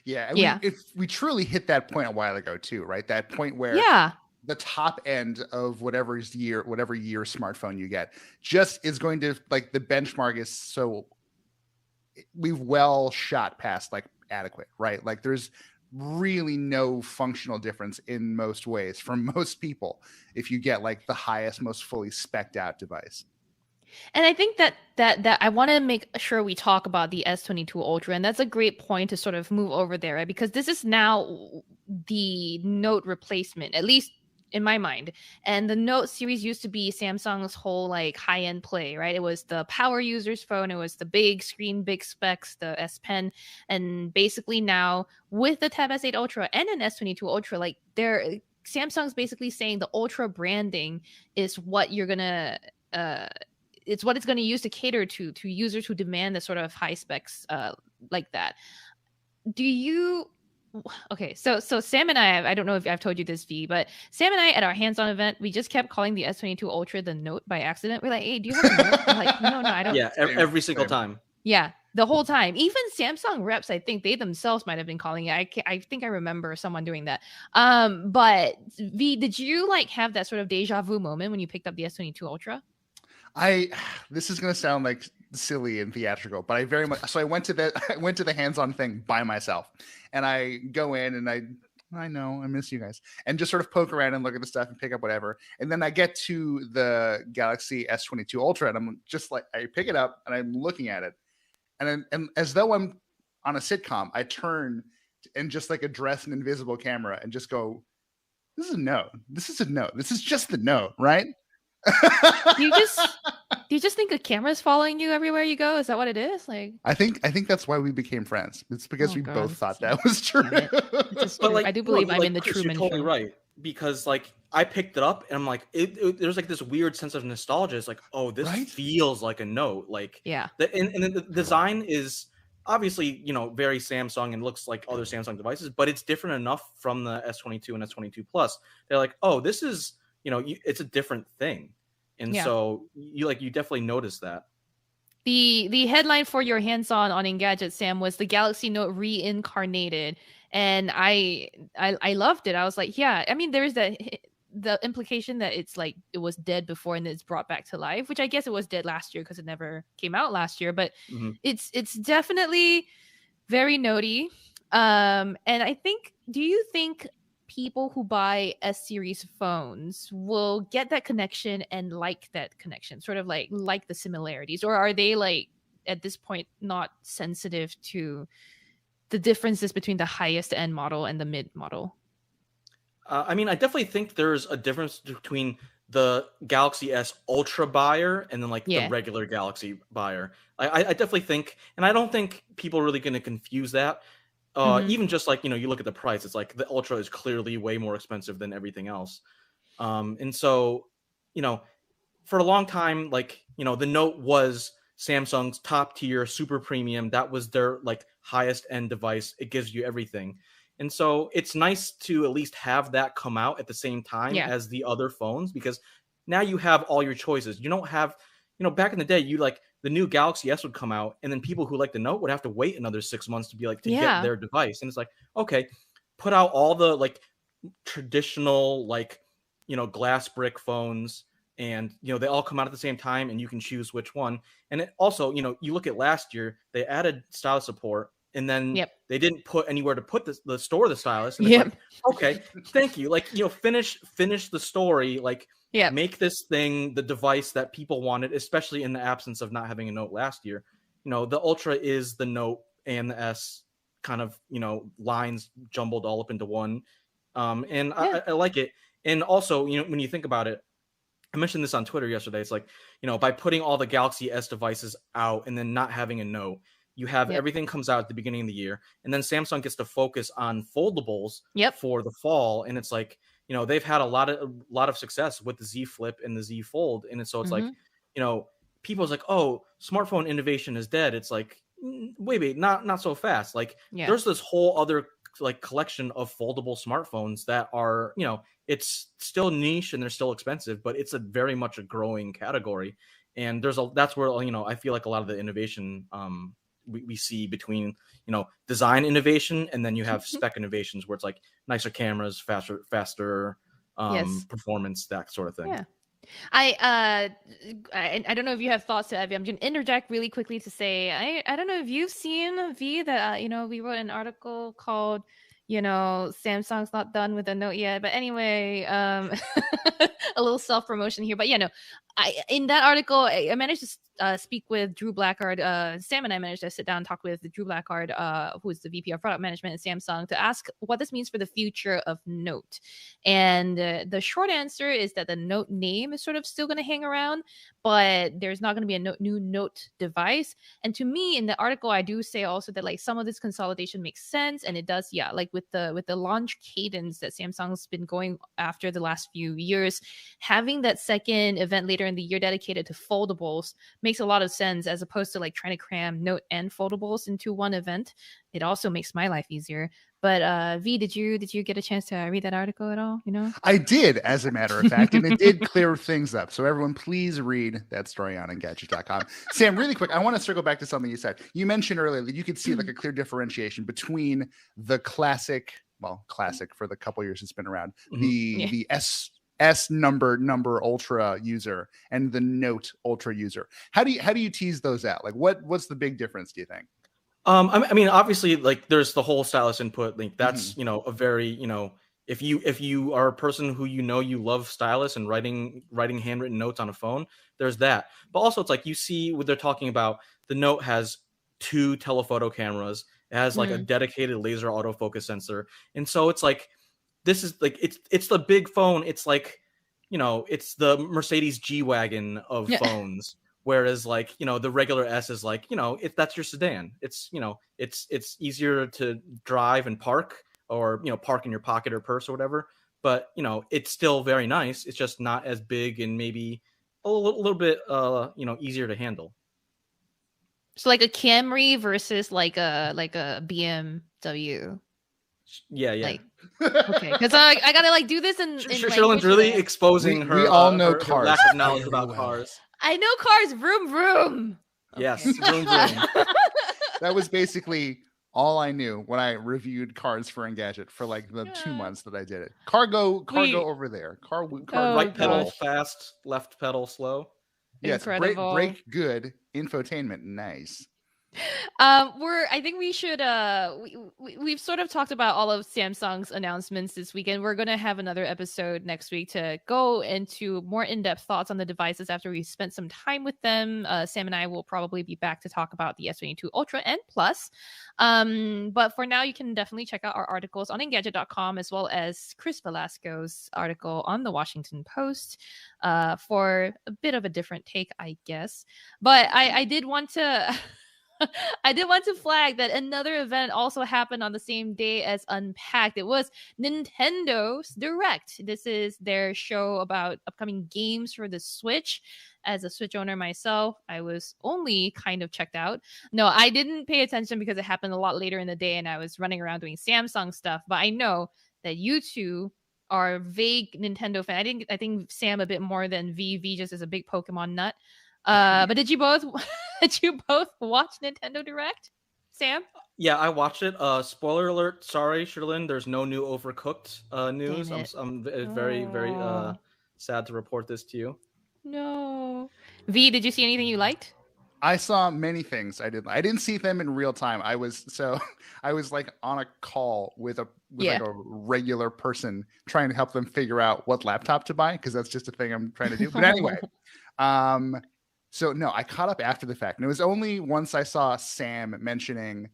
Yeah. We truly hit that point a while ago too, right? That point where the top end of whatever year smartphone you get just is going to, like, the benchmark is, so we've well shot past, like, adequate, right? Like, there's really no functional difference in most ways for most people if you get, like, the highest, most fully spec'd out device. And I think that I want to make sure we talk about the S22 Ultra, and that's a great point to sort of move over there, right? Because this is now the Note replacement, at least in my mind. And the Note series used to be Samsung's whole, like, high-end play, right? It was the power user's phone. It was the big screen, big specs, the S Pen. And basically now with the Tab S8 Ultra and an S22 Ultra, like, they're Samsung's basically saying the Ultra branding is what you're gonna it's what it's going to use to cater to users who demand the sort of high specs like that. Do you okay, so Sam and I don't know if I've told you this, V, but Sam and I at our hands-on event, we just kept calling the S22 Ultra the Note by accident. We're like, hey, do you have a Note? I'm like, no, I don't. Yeah, every single time. Yeah, the whole time. Even Samsung reps, I think they themselves might have been calling it. I think I remember someone doing that. But V, did you like have that sort of deja vu moment when you picked up the S22 Ultra? This is going to sound like silly and theatrical, but I went to the hands-on thing by myself, and I go in and I know I miss you guys, and just sort of poke around and look at the stuff and pick up whatever. And then I get to the Galaxy S22 Ultra, and I'm just like, I pick it up and I'm looking at it, and as though I'm on a sitcom, I turn and just like address an invisible camera and just go, "This is a Note. This is a Note. This is just the Note, right?" Do you just think the camera's following you everywhere you go? Is that what it is? Like, I think that's why we became friends. It's because we both thought that was true. But like, I do believe I'm in the Chris, Truman you're totally Show. right, because like I picked it up and I'm like, there's like this weird sense of nostalgia. It's like, oh, this feels like a Note. Like, yeah. And the design is obviously, very Samsung and looks like other Samsung devices, but it's different enough from the S22 and S22 Plus. They're like, oh, this is, it's a different thing. And so you definitely notice that. The headline for your hands-on Engadget, Sam, was the Galaxy Note reincarnated, and I loved it. I was like, yeah. I mean, there is the implication that it's like it was dead before and it's brought back to life, which I guess it was dead last year because it never came out last year. But it's definitely very notey. And I think, do you think people who buy S-series phones will get that connection and like that connection, sort of like the similarities, or are they like at this point not sensitive to the differences between the highest end model and the mid model? I mean, I definitely think there's a difference between the Galaxy S Ultra buyer and then like the regular Galaxy buyer. I definitely think, and I don't think people are really going to confuse that. Even just like, you look at the price, it's like the Ultra is clearly way more expensive than everything else. And so, for a long time, like, the Note was Samsung's top tier, super premium. That was their like highest end device. It gives you everything. And so it's nice to at least have that come out at the same time as the other phones, because now you have all your choices. You don't have, back in the day, you like the new Galaxy S would come out, and then people who like the Note would have to wait another 6 months to be like to get their device. And it's like, okay, put out all the like traditional like glass brick phones, and they all come out at the same time, and you can choose which one. And it also, you look at last year, they added stylus support, and then they didn't put anywhere to put the store the stylus. And it's like, okay, thank you. Like, finish the story. Like, make this thing the device that people wanted, especially in the absence of not having a Note last year. The Ultra is the Note and the S kind of, lines jumbled all up into one. And I like it. And also, when you think about it, I mentioned this on Twitter yesterday. It's like, by putting all the Galaxy S devices out and then not having a Note, you have everything comes out at the beginning of the year, and then Samsung gets to focus on foldables for the fall. And it's like, they've had a lot of success with the Z Flip and the Z Fold. And so it's like, people's like, oh, smartphone innovation is dead. It's like, wait, not so fast. Like there's this whole other like collection of foldable smartphones that are, it's still niche and they're still expensive, but it's very much a growing category. And that's where, I feel like a lot of the innovation, we see between design innovation, and then you have spec innovations where it's like nicer cameras, faster performance, that sort of thing. I don't know if you have thoughts to that. I'm going to interject really quickly to say I don't know if you've seen, V, that we wrote an article called Samsung's not done with the Note yet. But anyway, a little self-promotion here. But in that article, I managed to speak with Drew Blackard. Sam and I managed to sit down and talk with Drew Blackard, who is the VP of Product Management at Samsung, to ask what this means for the future of Note. And the short answer is that the Note name is sort of still going to hang around, but there's not going to be a new Note device. And to me, in the article, I do say also that like some of this consolidation makes sense, and it does, like with the launch cadence that Samsung's been going after the last few years, having that second event later in the year dedicated to foldables makes a lot of sense, as opposed to like trying to cram Note and foldables into one event. It also makes my life easier. But V, did you get a chance to read that article at all? I did, as a matter of fact, and it did clear things up. So everyone, please read that story on Engadget.com. Sam, really quick, I want to circle back to something you said. You mentioned earlier that you could see like a clear differentiation between the classic for the couple years it's been around, the S number Ultra user and the Note Ultra user. How do you tease those out? Like what's the big difference, do you think? I mean, obviously, like there's the whole stylus input link. That's a very if you are a person who you love stylus and writing handwritten notes on a phone, there's that. But also, it's like you see what they're talking about. The Note has 2 telephoto cameras. It has like a dedicated laser autofocus sensor, and so it's like this is like it's the big phone. It's like it's the Mercedes G-Wagon of phones. Whereas like, the regular S is like, that's your sedan. It's, it's easier to drive and park, or, park in your pocket or purse or whatever. But, it's still very nice. It's just not as big and maybe a little bit, easier to handle. So like a Camry versus like a BMW. Yeah. Like, okay, because I gotta like do this in Sherlin's really exposing her. We all know her cars. Lack of knowledge about cars. I know cars. Vroom vroom. Yes, vroom vroom. That was basically all I knew when I reviewed cars for Engadget for like the 2 months that I did it. Cargo over there. Car right pedal fast, left pedal slow. Yes, brake good, infotainment nice. I think we should we've sort of talked about all of Samsung's announcements this weekend. We're gonna have another episode next week to go into more in-depth thoughts on the devices after we've spent some time with them. Sam and I will probably be back to talk about the S22 Ultra and Plus. But for now, you can definitely check out our articles on Engadget.com, as well as Chris Velasco's article on the Washington Post for a bit of a different take, I guess. But I did want to I did want to flag that another event also happened on the same day as Unpacked. It was Nintendo's Direct. This is their show about upcoming games for the Switch. As a Switch owner myself, I was only kind of checked out. No, I didn't pay attention because it happened a lot later in the day and I was running around doing Samsung stuff. But I know that you two are vague Nintendo fan. I think Sam a bit more than V just is a big Pokemon nut. But did you both watch Nintendo Direct, Sam? Yeah, I watched it. Spoiler alert. Sorry, Sherlyn. There's no new Overcooked news. I'm very sad to report this to you. No. V, did you see anything you liked? I saw many things I did. I didn't see them in real time. I was like on a call with like a regular person trying to help them figure out what laptop to buy, because that's just a thing I'm trying to do. But anyway, so no, I caught up after the fact. And it was only once I saw Sam mentioning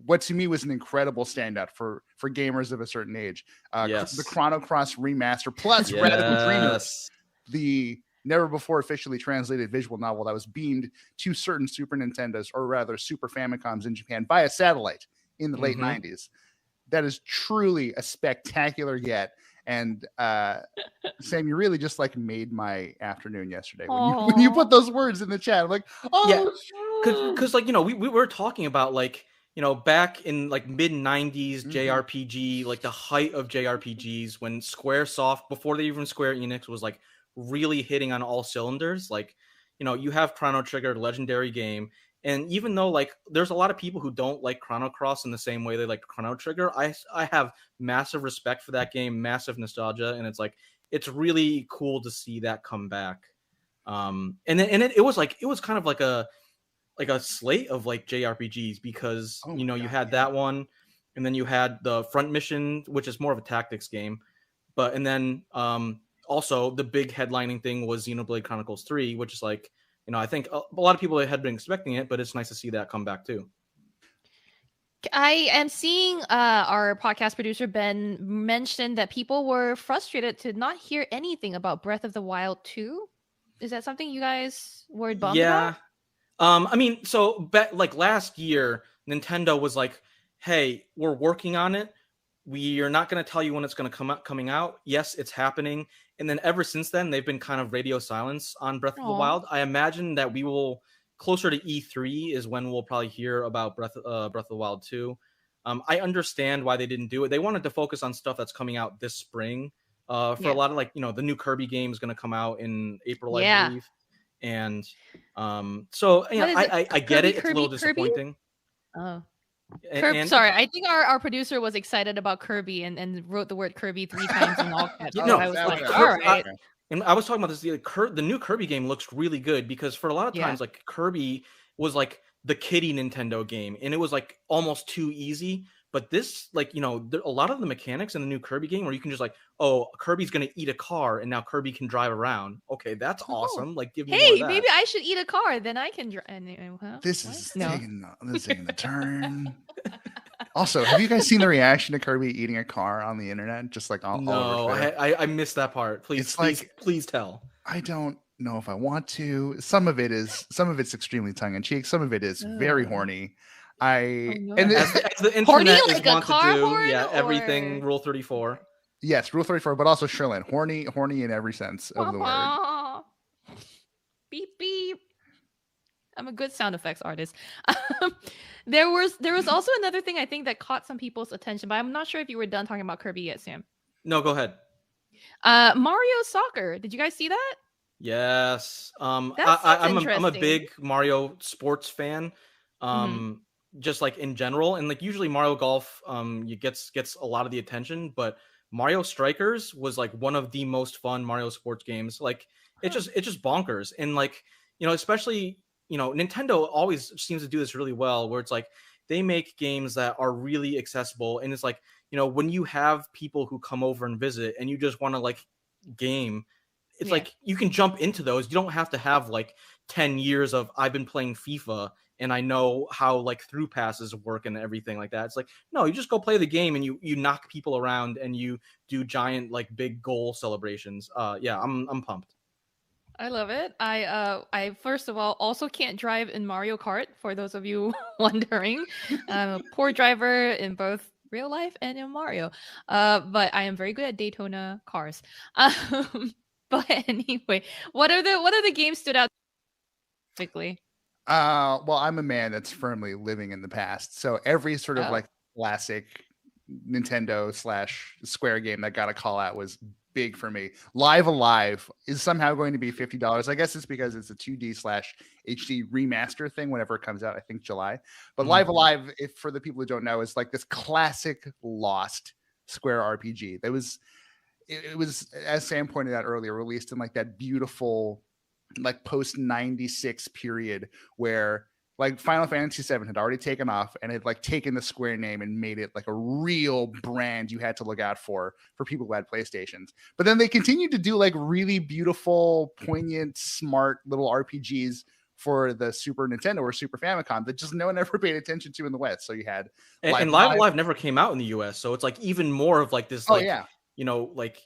what to me was an incredible standout for gamers of a certain age. The Chrono Cross remaster plus Radical Dreamers, the never before officially translated visual novel that was beamed to certain Super Nintendos, or rather Super Famicoms in Japan via satellite in the late 90s. That is truly a spectacular get. And Sam, you really just like made my afternoon yesterday when you put those words in the chat. I'm like, because like we were talking about like back in like mid 90s JRPG, like the height of JRPGs, when SquareSoft, before they even Square Enix, was like really hitting on all cylinders. Like you have Chrono Trigger, legendary game. And even though like there's a lot of people who don't like Chrono Cross in the same way they like Chrono Trigger, I have massive respect for that game, massive nostalgia, and it's really cool to see that come back. And it was kind of like a slate of like JRPGs, because you had that one, and then you had the Front Mission, which is more of a tactics game, and then also the big headlining thing was Xenoblade Chronicles 3, which is like I think a lot of people had been expecting it, but it's nice to see that come back too. I am seeing our podcast producer Ben mention that people were frustrated to not hear anything about Breath of the Wild 2. Is that something you guys were bummed about? I mean, so like last year, Nintendo was like, "Hey, we're working on it. We are not going to tell you when it's going to coming out. Yes, it's happening." And then ever since then, they've been kind of radio silence on Breath of the Wild. I imagine that we will, closer to E3 is when we'll probably hear about Breath of the Wild 2. I understand why they didn't do it. They wanted to focus on stuff that's coming out this spring. For a lot of the new Kirby game is going to come out in April, I believe. And so I get it. It's a little disappointing. Oh. Sorry, I think our producer was excited about Kirby and wrote the word Kirby 3 times in all caps. So I was like, all right. And I was talking about this. The new Kirby game looks really good because for a lot of times, like Kirby was like the kiddie Nintendo game, and it was like almost too easy. But this, like, a lot of the mechanics in the new Kirby game where you can just like, oh, Kirby's going to eat a car and now Kirby can drive around. Okay, that's awesome. Like, give me more of that. Maybe I should eat a car. Then I can drive. This is taking the turn. Also, have you guys seen the reaction to Kirby eating a car on the internet? Just like all over Twitter? I missed that part. Please tell. I don't know if I want to. Some of it's extremely tongue in cheek. Some of it is very horny. And as the internet is wont to do, everything Rule 34. Yes, Rule 34, but also Sherlyn, horny in every sense of the word. Beep beep. I'm a good sound effects artist. There was also another thing I think that caught some people's attention, but I'm not sure if you were done talking about Kirby yet, Sam. No, go ahead. Mario Soccer. Did you guys see that? Yes. I'm a big Mario sports fan. Just like in general, and like usually Mario Golf gets a lot of the attention, but Mario Strikers was like one of the most fun Mario sports games. Like it's just bonkers. And like, especially, Nintendo always seems to do this really well, where it's like they make games that are really accessible. And it's like, when you have people who come over and visit and you just want to like game, it's like you can jump into those. You don't have to have like 10 years of I've been playing FIFA and I know how like through passes work and everything like that. It's like, no, you just go play the game and you knock people around and you do giant like big goal celebrations. I'm pumped. I love it. I first of all also can't drive in Mario Kart, for those of you wondering. I'm a poor driver in both real life and in Mario. But I am very good at Daytona cars. But anyway, what are the games stood out quickly? Well, I'm a man that's firmly living in the past. So every sort of like classic Nintendo / Square game that got a call out was big for me. Live Alive is somehow going to be $50. I guess it's because it's a 2D / HD remaster thing whenever it comes out, I think July. But Live Alive, if for the people who don't know, is like this classic lost Square RPG. It was, as Sam pointed out earlier, released in like that beautiful like post 96 period where like Final Fantasy VII had already taken off and had like taken the Square name and made it like a real brand you had to look out for people who had PlayStations. But then they continued to do like really beautiful, poignant, smart little RPGs for the Super Nintendo or Super Famicom that just no one ever paid attention to in the West. So you had Live Alive never came out in the US, so it's like even more of like this like like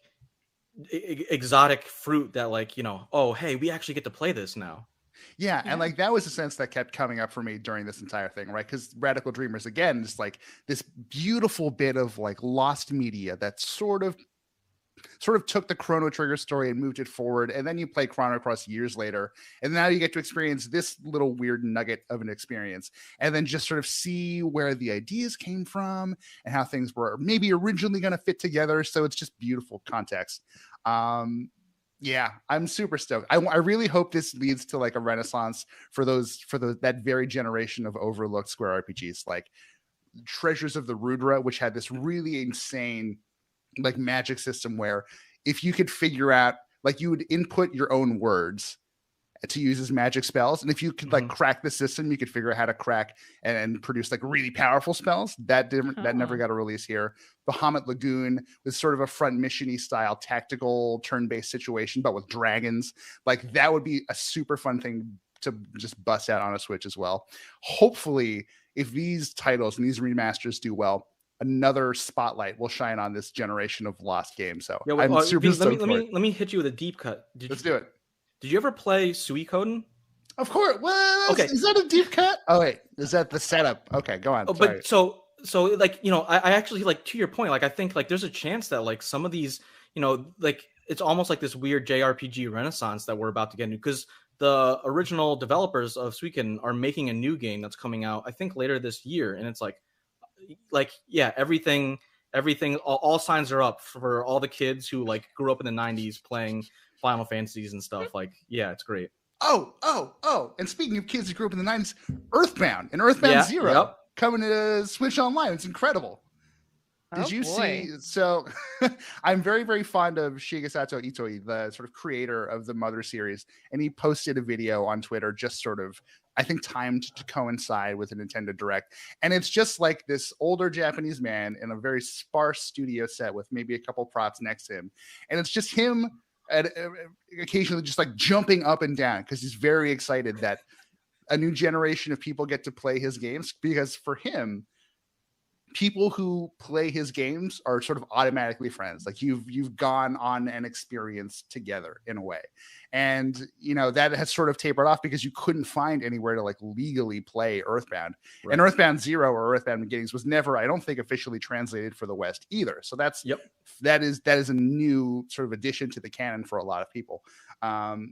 exotic fruit that like oh hey, we actually get to play this now. Yeah, and like that was a sense that kept coming up for me during this entire thing, right? Because Radical Dreamers, again, just like this beautiful bit of like lost media that sort of took the Chrono Trigger story and moved it forward, and then you play Chrono Cross years later, and now you get to experience this little weird nugget of an experience, and then just sort of see where the ideas came from and how things were maybe originally going to fit together. So it's just beautiful context. Yeah, I'm super stoked. I really hope this leads to like a renaissance for that very generation of overlooked Square RPGs, like Treasures of the Rudra, which had this really insane like magic system where if you could figure out, like you would input your own words to use as magic spells, and if you could like crack the system, you could figure out how to crack and produce like really powerful spells. That never got a release here. Bahamut Lagoon was sort of a front mission-y style tactical turn-based situation, but with dragons. Like that would be a super fun thing just bust out on a Switch as well. Hopefully, if these titles and these remasters do well, another spotlight will shine on this generation of lost games. So yeah, I'm super stoked for it. Let me hit you with a deep cut. Let's do it. Did you ever play Suikoden? Of course. Well, okay. Is that a deep cut? Oh wait, is that the setup? Okay, go on. But so like, you know, I actually, like, to your point, like, I think like there's a chance that like some of these, you know, like it's almost like this weird JRPG renaissance that we're about to get into, because the original developers of Suikoden are making a new game that's coming out, I think, later this year, and it's like yeah, everything, all signs are up for all the kids who like grew up in the 90s playing Final Fantasies and stuff. Like, yeah, it's great. Oh! And speaking of kids who grew up in the 90s, Earthbound and Earthbound Zero coming to Switch Online. It's incredible. Did you see? So I'm very, very fond of Shigesato Itoi, the sort of creator of the Mother series, and he posted a video on Twitter, just sort of, I think, timed to coincide with a Nintendo Direct. And it's just like this older Japanese man in a very sparse studio set with maybe a couple props next to him. And it's just him occasionally just like jumping up and down because he's very excited that a new generation of people get to play his games, because for him, people who play his games are sort of automatically friends. Like you've gone on an experience together in a way. And, you know, that has sort of tapered off because you couldn't find anywhere to like legally play Earthbound. Right. And Earthbound Zero or Earthbound Beginnings was never, I don't think, officially translated for the West either. So that is a new sort of addition to the canon for a lot of people.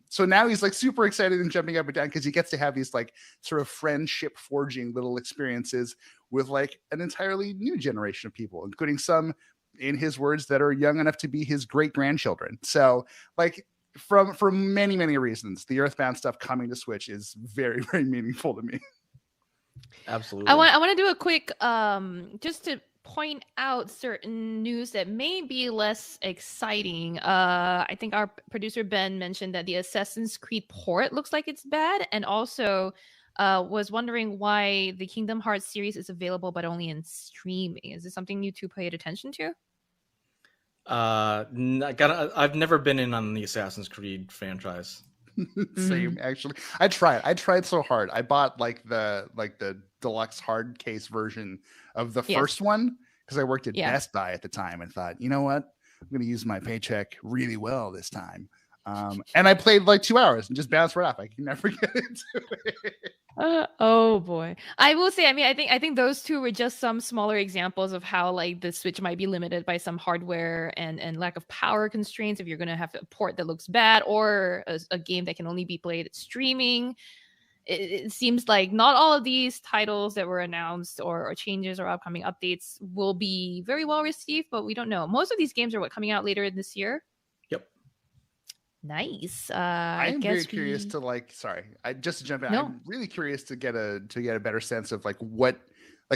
So now he's like super excited and jumping up and down because he gets to have these like sort of friendship forging little experiences with like an entirely new generation of people, including some, in his words, that are young enough to be his great grandchildren. So like for many, many reasons, the Earthbound stuff coming to Switch is very, very meaningful to me. Absolutely. I want to do a quick, just to point out certain news that may be less exciting. I think our producer Ben mentioned that the Assassin's Creed port looks like it's bad, and also was wondering why the Kingdom Hearts series is available but only in streaming. Is this something you two paid attention to? I've never been in on the Assassin's Creed franchise. Same, actually. I tried so hard. I bought like the deluxe hard case version of the first one because I worked at Best Buy at the time and thought, you know what, I'm going to use my paycheck really well this time. And I played like 2 hours and just bounced right off. I can never get into it. Oh boy. I will say, I mean, I think those two were just some smaller examples of how like the Switch might be limited by some hardware and lack of power constraints if you're going to have a port that looks bad, or a game that can only be played at streaming. It seems like not all of these titles that were announced or changes or upcoming updates will be very well received, but we don't know. Most of these games are coming out later this year. Yep. Nice. I am very curious to just to jump in. No. I'm really curious to get a better sense of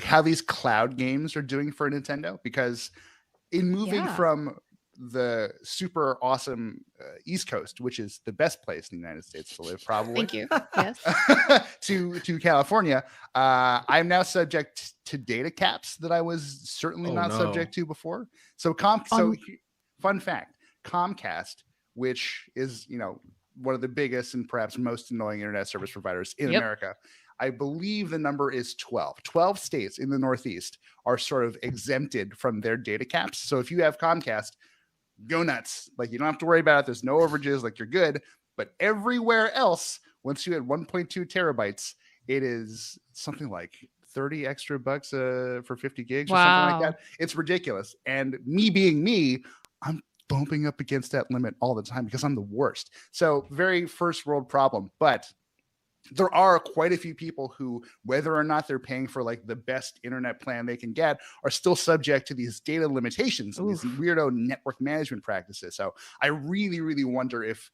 how these cloud games are doing for Nintendo, because in moving from the super awesome East Coast, which is the best place in the United States to live, probably. Thank you. Yes. to California, I'm now subject to data caps that I was certainly not subject to before. So fun fact, Comcast, which is, you know, one of the biggest and perhaps most annoying internet service providers in America, I believe the number is 12. 12 states in the Northeast are sort of exempted from their data caps. So if you have Comcast, go nuts. Like, you don't have to worry about it. There's no overages. Like, you're good. But everywhere else, once you hit 1.2 terabytes, it is something like 30 extra bucks for 50 gigs or something like that. It's ridiculous. And me being me, I'm bumping up against that limit all the time because I'm the worst. So very first world problem. But there are quite a few people who, whether or not they're paying for like the best internet plan they can get, are still subject to these data limitations and these weirdo network management practices. So I really, really wonder if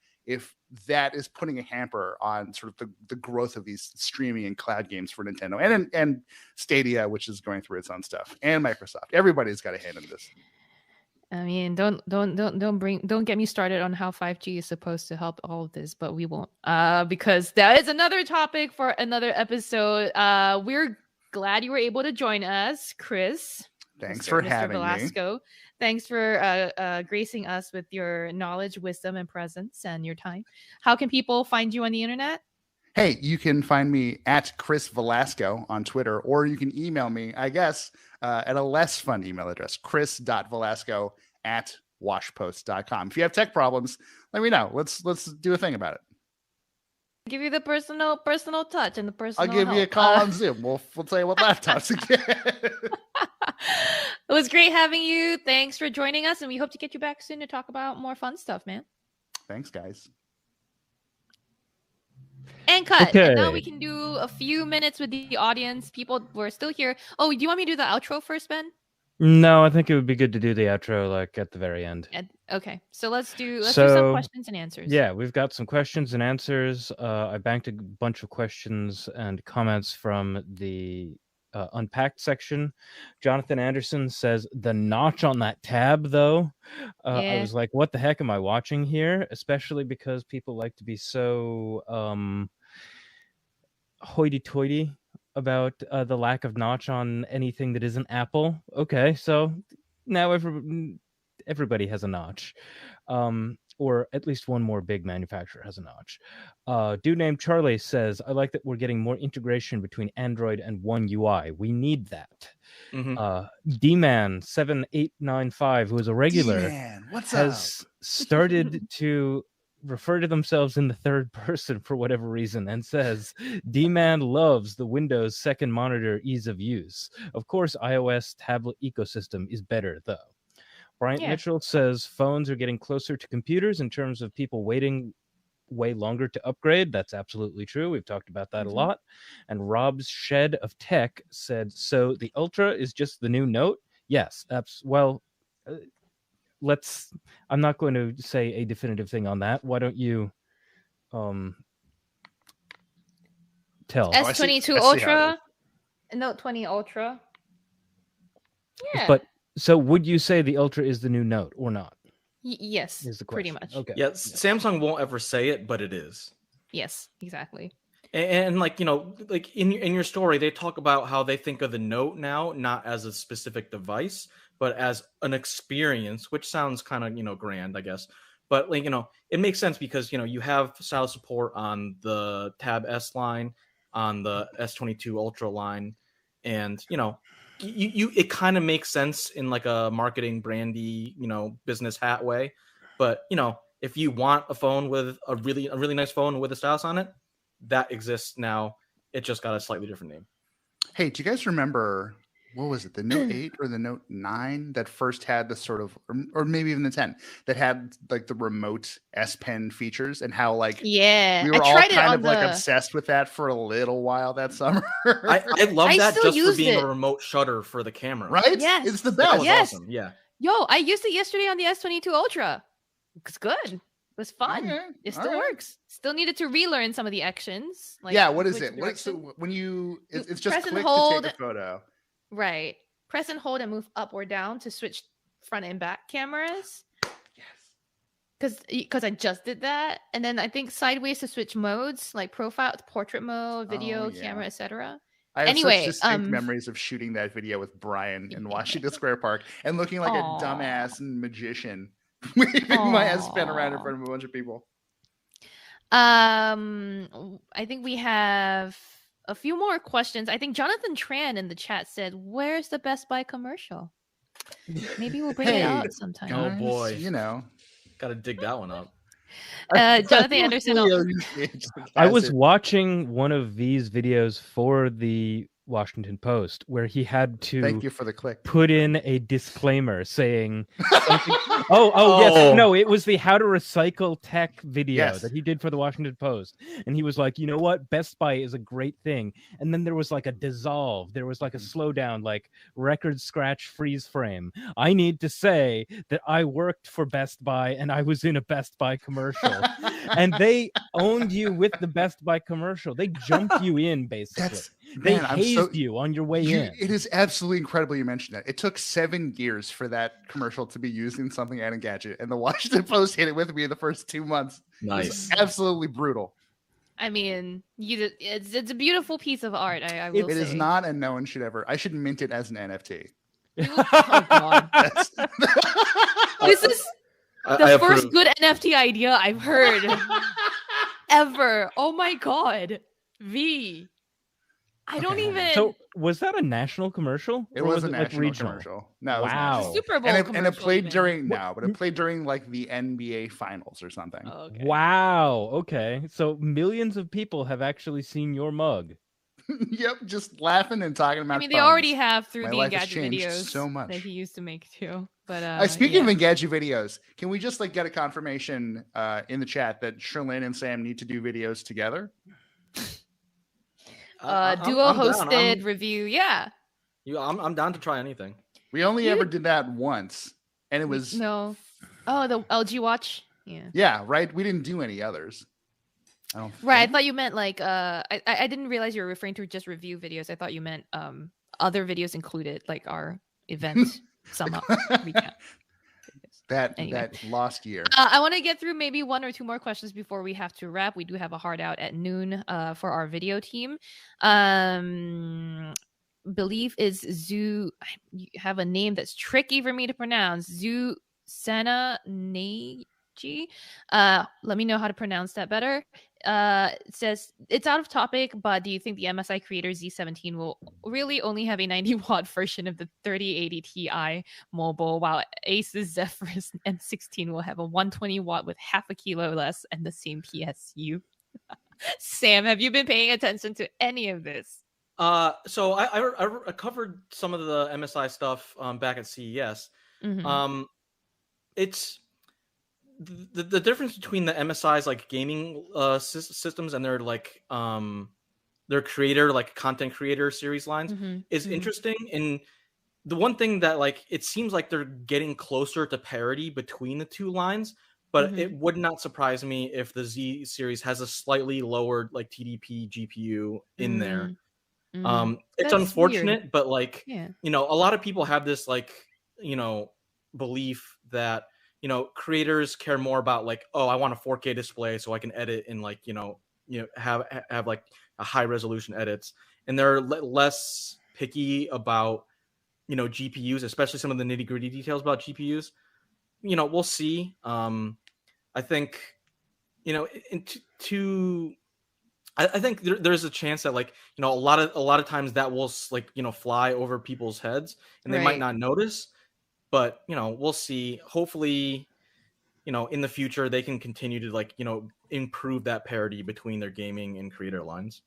that is putting a hamper on sort of the growth of these streaming and cloud games for Nintendo and Stadia, which is going through its own stuff, and Microsoft. Everybody's got a hand in this. I mean, don't get me started on how 5G is supposed to help all of this, but we won't, because that is another topic for another episode. We're glad you were able to join us, Chris. Thanks for having Velasco. me. Thanks for gracing us with your knowledge, wisdom, and presence and your time. How can people find you on the internet? Hey, you can find me at Chris Velasco on Twitter, or you can email me, I guess, at a less fun email address, chris.velasco@washpost.com. If you have tech problems, let me know. Let's do a thing about it. Give you the personal touch and the personal I'll give you a call on Zoom. We'll tell you what laptops again. It was great having you. Thanks for joining us, and we hope to get you back soon to talk about more fun stuff, man. Thanks, guys. And cut. Okay. And now we can do a few minutes with the audience. People were still here. Oh, do you want me to do the outro first, Ben? No, I think it would be good to do the outro like at the very end. Okay, so let's do some questions and answers. Yeah, we've got some questions and answers. I banked a bunch of questions and comments from the Unpacked section. Jonathan Anderson says, the notch on that tab, though. I was like, what the heck am I watching here? Especially because people like to be so hoity-toity about the lack of notch on anything that isn't Apple. Okay, so now everybody has a notch. Or at least one more big manufacturer has a notch. Dude named Charlie says, I like that we're getting more integration between Android and One UI. We need that. D-Man7895, who is a regular, D-Man, has started to refer to themselves in the third person for whatever reason and says, D-Man loves the Windows second monitor ease of use. Of course, iOS tablet ecosystem is better, though. Bryant Mitchell says phones are getting closer to computers in terms of people waiting way longer to upgrade. That's absolutely true. We've talked about that a lot. And Rob's Shed of Tech said, so the Ultra is just the new Note? Yes. I'm not going to say a definitive thing on that. Why don't you tell? S22 Ultra, Note 20 Ultra. Yeah. But so would you say the Ultra is the new Note or not? Yes, is the pretty much. Okay. Yeah, Samsung won't ever say it, but it is. Yes, exactly. And like, you know, like in your story, they talk about how they think of the Note now, not as a specific device, but as an experience, which sounds kind of, you know, grand, I guess. But like, you know, it makes sense because, you know, you have style support on the Tab S line, on the S22 Ultra line, and, you know, it kind of makes sense in like a marketing brandy, you know, business hat way. But, you know, if you want a phone with a really nice phone with a stylus on it, that exists now. It just got a slightly different name. Hey, do you guys remember, what was it, the Note 8 or the Note 9 that first had the sort of, or maybe even the 10 that had like the remote S Pen features, and how like we were all kind of like obsessed with that for a little while that summer. I love that just for being a remote shutter for the camera. Right? Yes. It's the best. Yes. Awesome. Yeah. Yo, I used it yesterday on the S22 Ultra. It's good. It was fun. Okay. It still works. Still needed to relearn some of the actions. Like what is it? So when it's just press click and hold, to take a photo. Right. Press and hold and move up or down to switch front and back cameras. Yes. Because I just did that. And then I think sideways to switch modes, like profile, portrait mode, video, camera, etc. I have such distinct memories of shooting that video with Brian in Washington Square Park and looking like a dumbass magician waving my S Pen around in front of a bunch of people. I think we have a few more questions. I think Jonathan Tran in the chat said, where's the Best Buy commercial? Maybe we'll bring it out sometime. Oh boy. You know, gotta dig that one up. Jonathan Anderson. I was watching one of these videos for the Washington Post where he had to thank you for the click put in a disclaimer saying something. Yes, no, it was the how to recycle tech video that he did for the Washington Post, and he was like, you know what, Best Buy is a great thing, and then there was like a dissolve, there was like a slowdown, like record scratch freeze frame. I need to say that I worked for Best Buy and I was in a Best Buy commercial. And they owned you with the Best Buy commercial. They jumped you in, basically. They hazed you on your way in. It is absolutely incredible you mentioned that. It took 7 years for that commercial to be used in something Ungadget, and the Washington Post hit it with me in the first 2 months. Nice. Absolutely brutal. I mean, it's a beautiful piece of art. I will say. It is not, and no one should ever. I should mint it as an NFT. Oh, God. This is the first good NFT idea I've heard. ever. Oh my god. V. I don't even. So was that a national commercial? It or was a it, national regional commercial. No, it was Wow. national. Super Bowl and it played even. during but it played during like the NBA finals or something. Oh, okay. Wow. Okay. So millions of people have actually seen your mug. Yep, just laughing and talking about. I mean, phones. they already have through My the life has Engadget changed videos so much. that he used to make too. But speaking of Engadget videos, can we just like get a confirmation in the chat that Sherlyn and Sam need to do videos together? Duo hosted review, yeah. I'm down to try anything. We only ever did that once, and it was no. Oh, the LG Watch. Yeah. Yeah, right. We didn't do any others. I thought you meant like I didn't realize you were referring to just review videos. I thought you meant other videos included, like our event sum up recap. That lost year. I want to get through maybe one or two more questions before we have to wrap. We do have a hard out at noon for our video team. Belief is Zoo. You have a name that's tricky for me to pronounce. Zoo Sena Neji. Let me know how to pronounce that better. It says it's out of topic, but do you think the MSI Creator Z17 will really only have a 90-watt version of the 3080 Ti mobile, while Asus Zephyrus M16 will have a 120-watt with half a kilo less and the same PSU? Sam, have you been paying attention to any of this? So I covered some of the MSI stuff back at CES. Mm-hmm. It's the difference between the MSI's like gaming systems and their like their creator, like content creator series lines is interesting. And the one thing that like it seems like they're getting closer to parity between the two lines, but it would not surprise me if the Z series has a slightly lower like TDP GPU in there. It's That's unfortunate, weird. But like you know, a lot of people have this like belief that creators care more about like, oh, I want a 4K display so I can edit in like have like a high resolution edits, and they're less picky about GPUs, especially some of the nitty gritty details about GPUs. We'll see. I think I think there's a chance that like a lot of times that will like fly over people's heads and they might not notice. But we'll see. Hopefully, in the future they can continue to like improve that parity between their gaming and creator lines.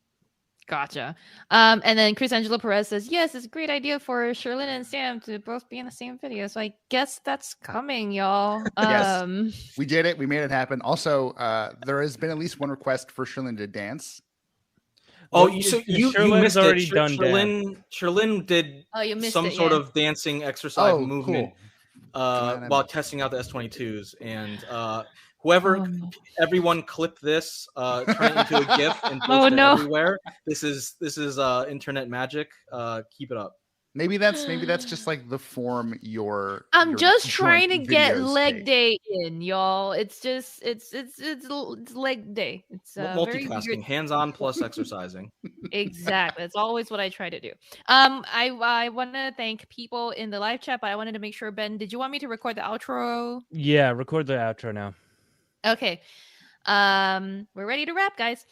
Gotcha. And then Chris Angelo Perez says, yes, it's a great idea for Sherlyn and Sam to both be in the same video. So I guess that's coming, y'all. Yes, we did it. We made it happen. Also, there has been at least one request for Sherlyn to dance. Oh, you missed already it. done. Sherlyn did some sort of dancing exercise movement while testing out the S22s, and everyone clip this, turn it into a GIF and post it everywhere. This is internet magic. Keep it up. Maybe that's just like the form I'm just trying to get leg day in, y'all. It's just it's leg day. It's multitasking, hands-on plus exercising. Exactly. That's always what I try to do. I want to thank people in the live chat, but I wanted to make sure, Ben, did you want me to record the outro? Yeah, record the outro now. Okay. We're ready to wrap, guys.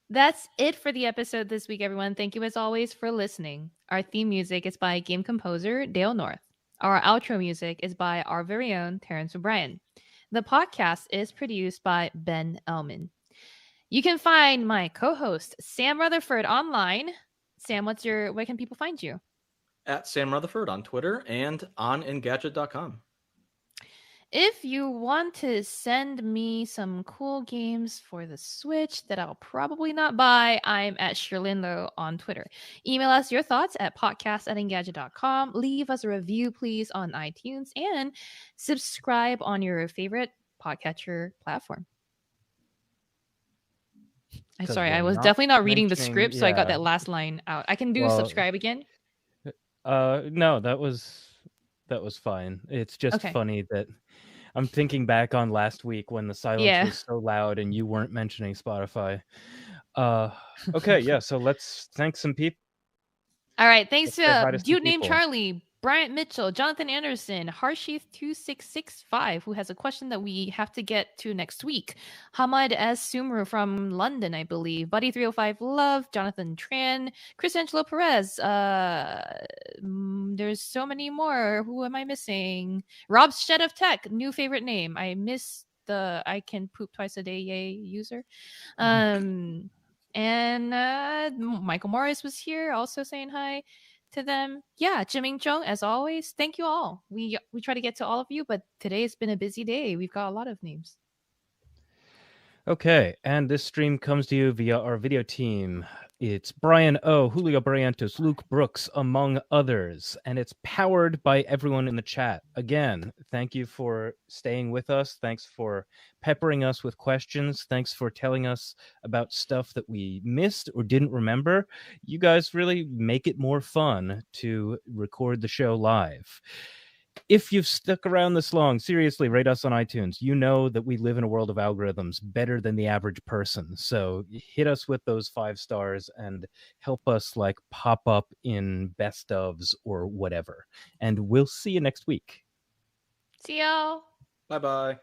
That's it for the episode this week, everyone. Thank you, as always, for listening. Our theme music is by game composer Dale North. Our outro music is by our very own Terrence O'Brien. The podcast is produced by Ben Ellman. You can find my co-host, Sam Rutherford, online. Sam, where can people find you? At Sam Rutherford on Twitter and on Engadget.com. If you want to send me some cool games for the Switch that I'll probably not buy, I'm at Sherlinlo on Twitter. Email us your thoughts at podcast@engadget.com. Leave us a review, please, on iTunes, and subscribe on your favorite podcatcher platform. I'm sorry, I was definitely not reading the script, so I got that last line out. I can do subscribe again? No, that was fine. It's just funny that I'm thinking back on last week when the silence was so loud and you weren't mentioning Spotify. Okay, so let's thank some people. All right, thanks to dude named Charlie, Bryant Mitchell, Jonathan Anderson, Harsheath2665, who has a question that we have to get to next week. Hamad S. Sumru from London, I believe. Buddy305 Love, Jonathan Tran, Chris Angelo Perez. There's so many more. Who am I missing? Rob Shed of Tech, new favorite name. I miss the I can poop twice a day, yay user. And Michael Morris was here also saying hi to them. Yeah, Jiming Chung, as always, thank you all. We try to get to all of you, but today has been a busy day. We've got a lot of names. Okay, and this stream comes to you via our video team. It's Brian O, Julio Barrientos, Luke Brooks, among others, and it's powered by everyone in the chat. Again, thank you for staying with us. Thanks for peppering us with questions. Thanks for telling us about stuff that we missed or didn't remember. You guys really make it more fun to record the show live. If you've stuck around this long, seriously, rate us on iTunes. You know that we live in a world of algorithms better than the average person. So hit us with those 5 stars and help us like pop up in best ofs or whatever. And we'll see you next week. See y'all. Bye-bye.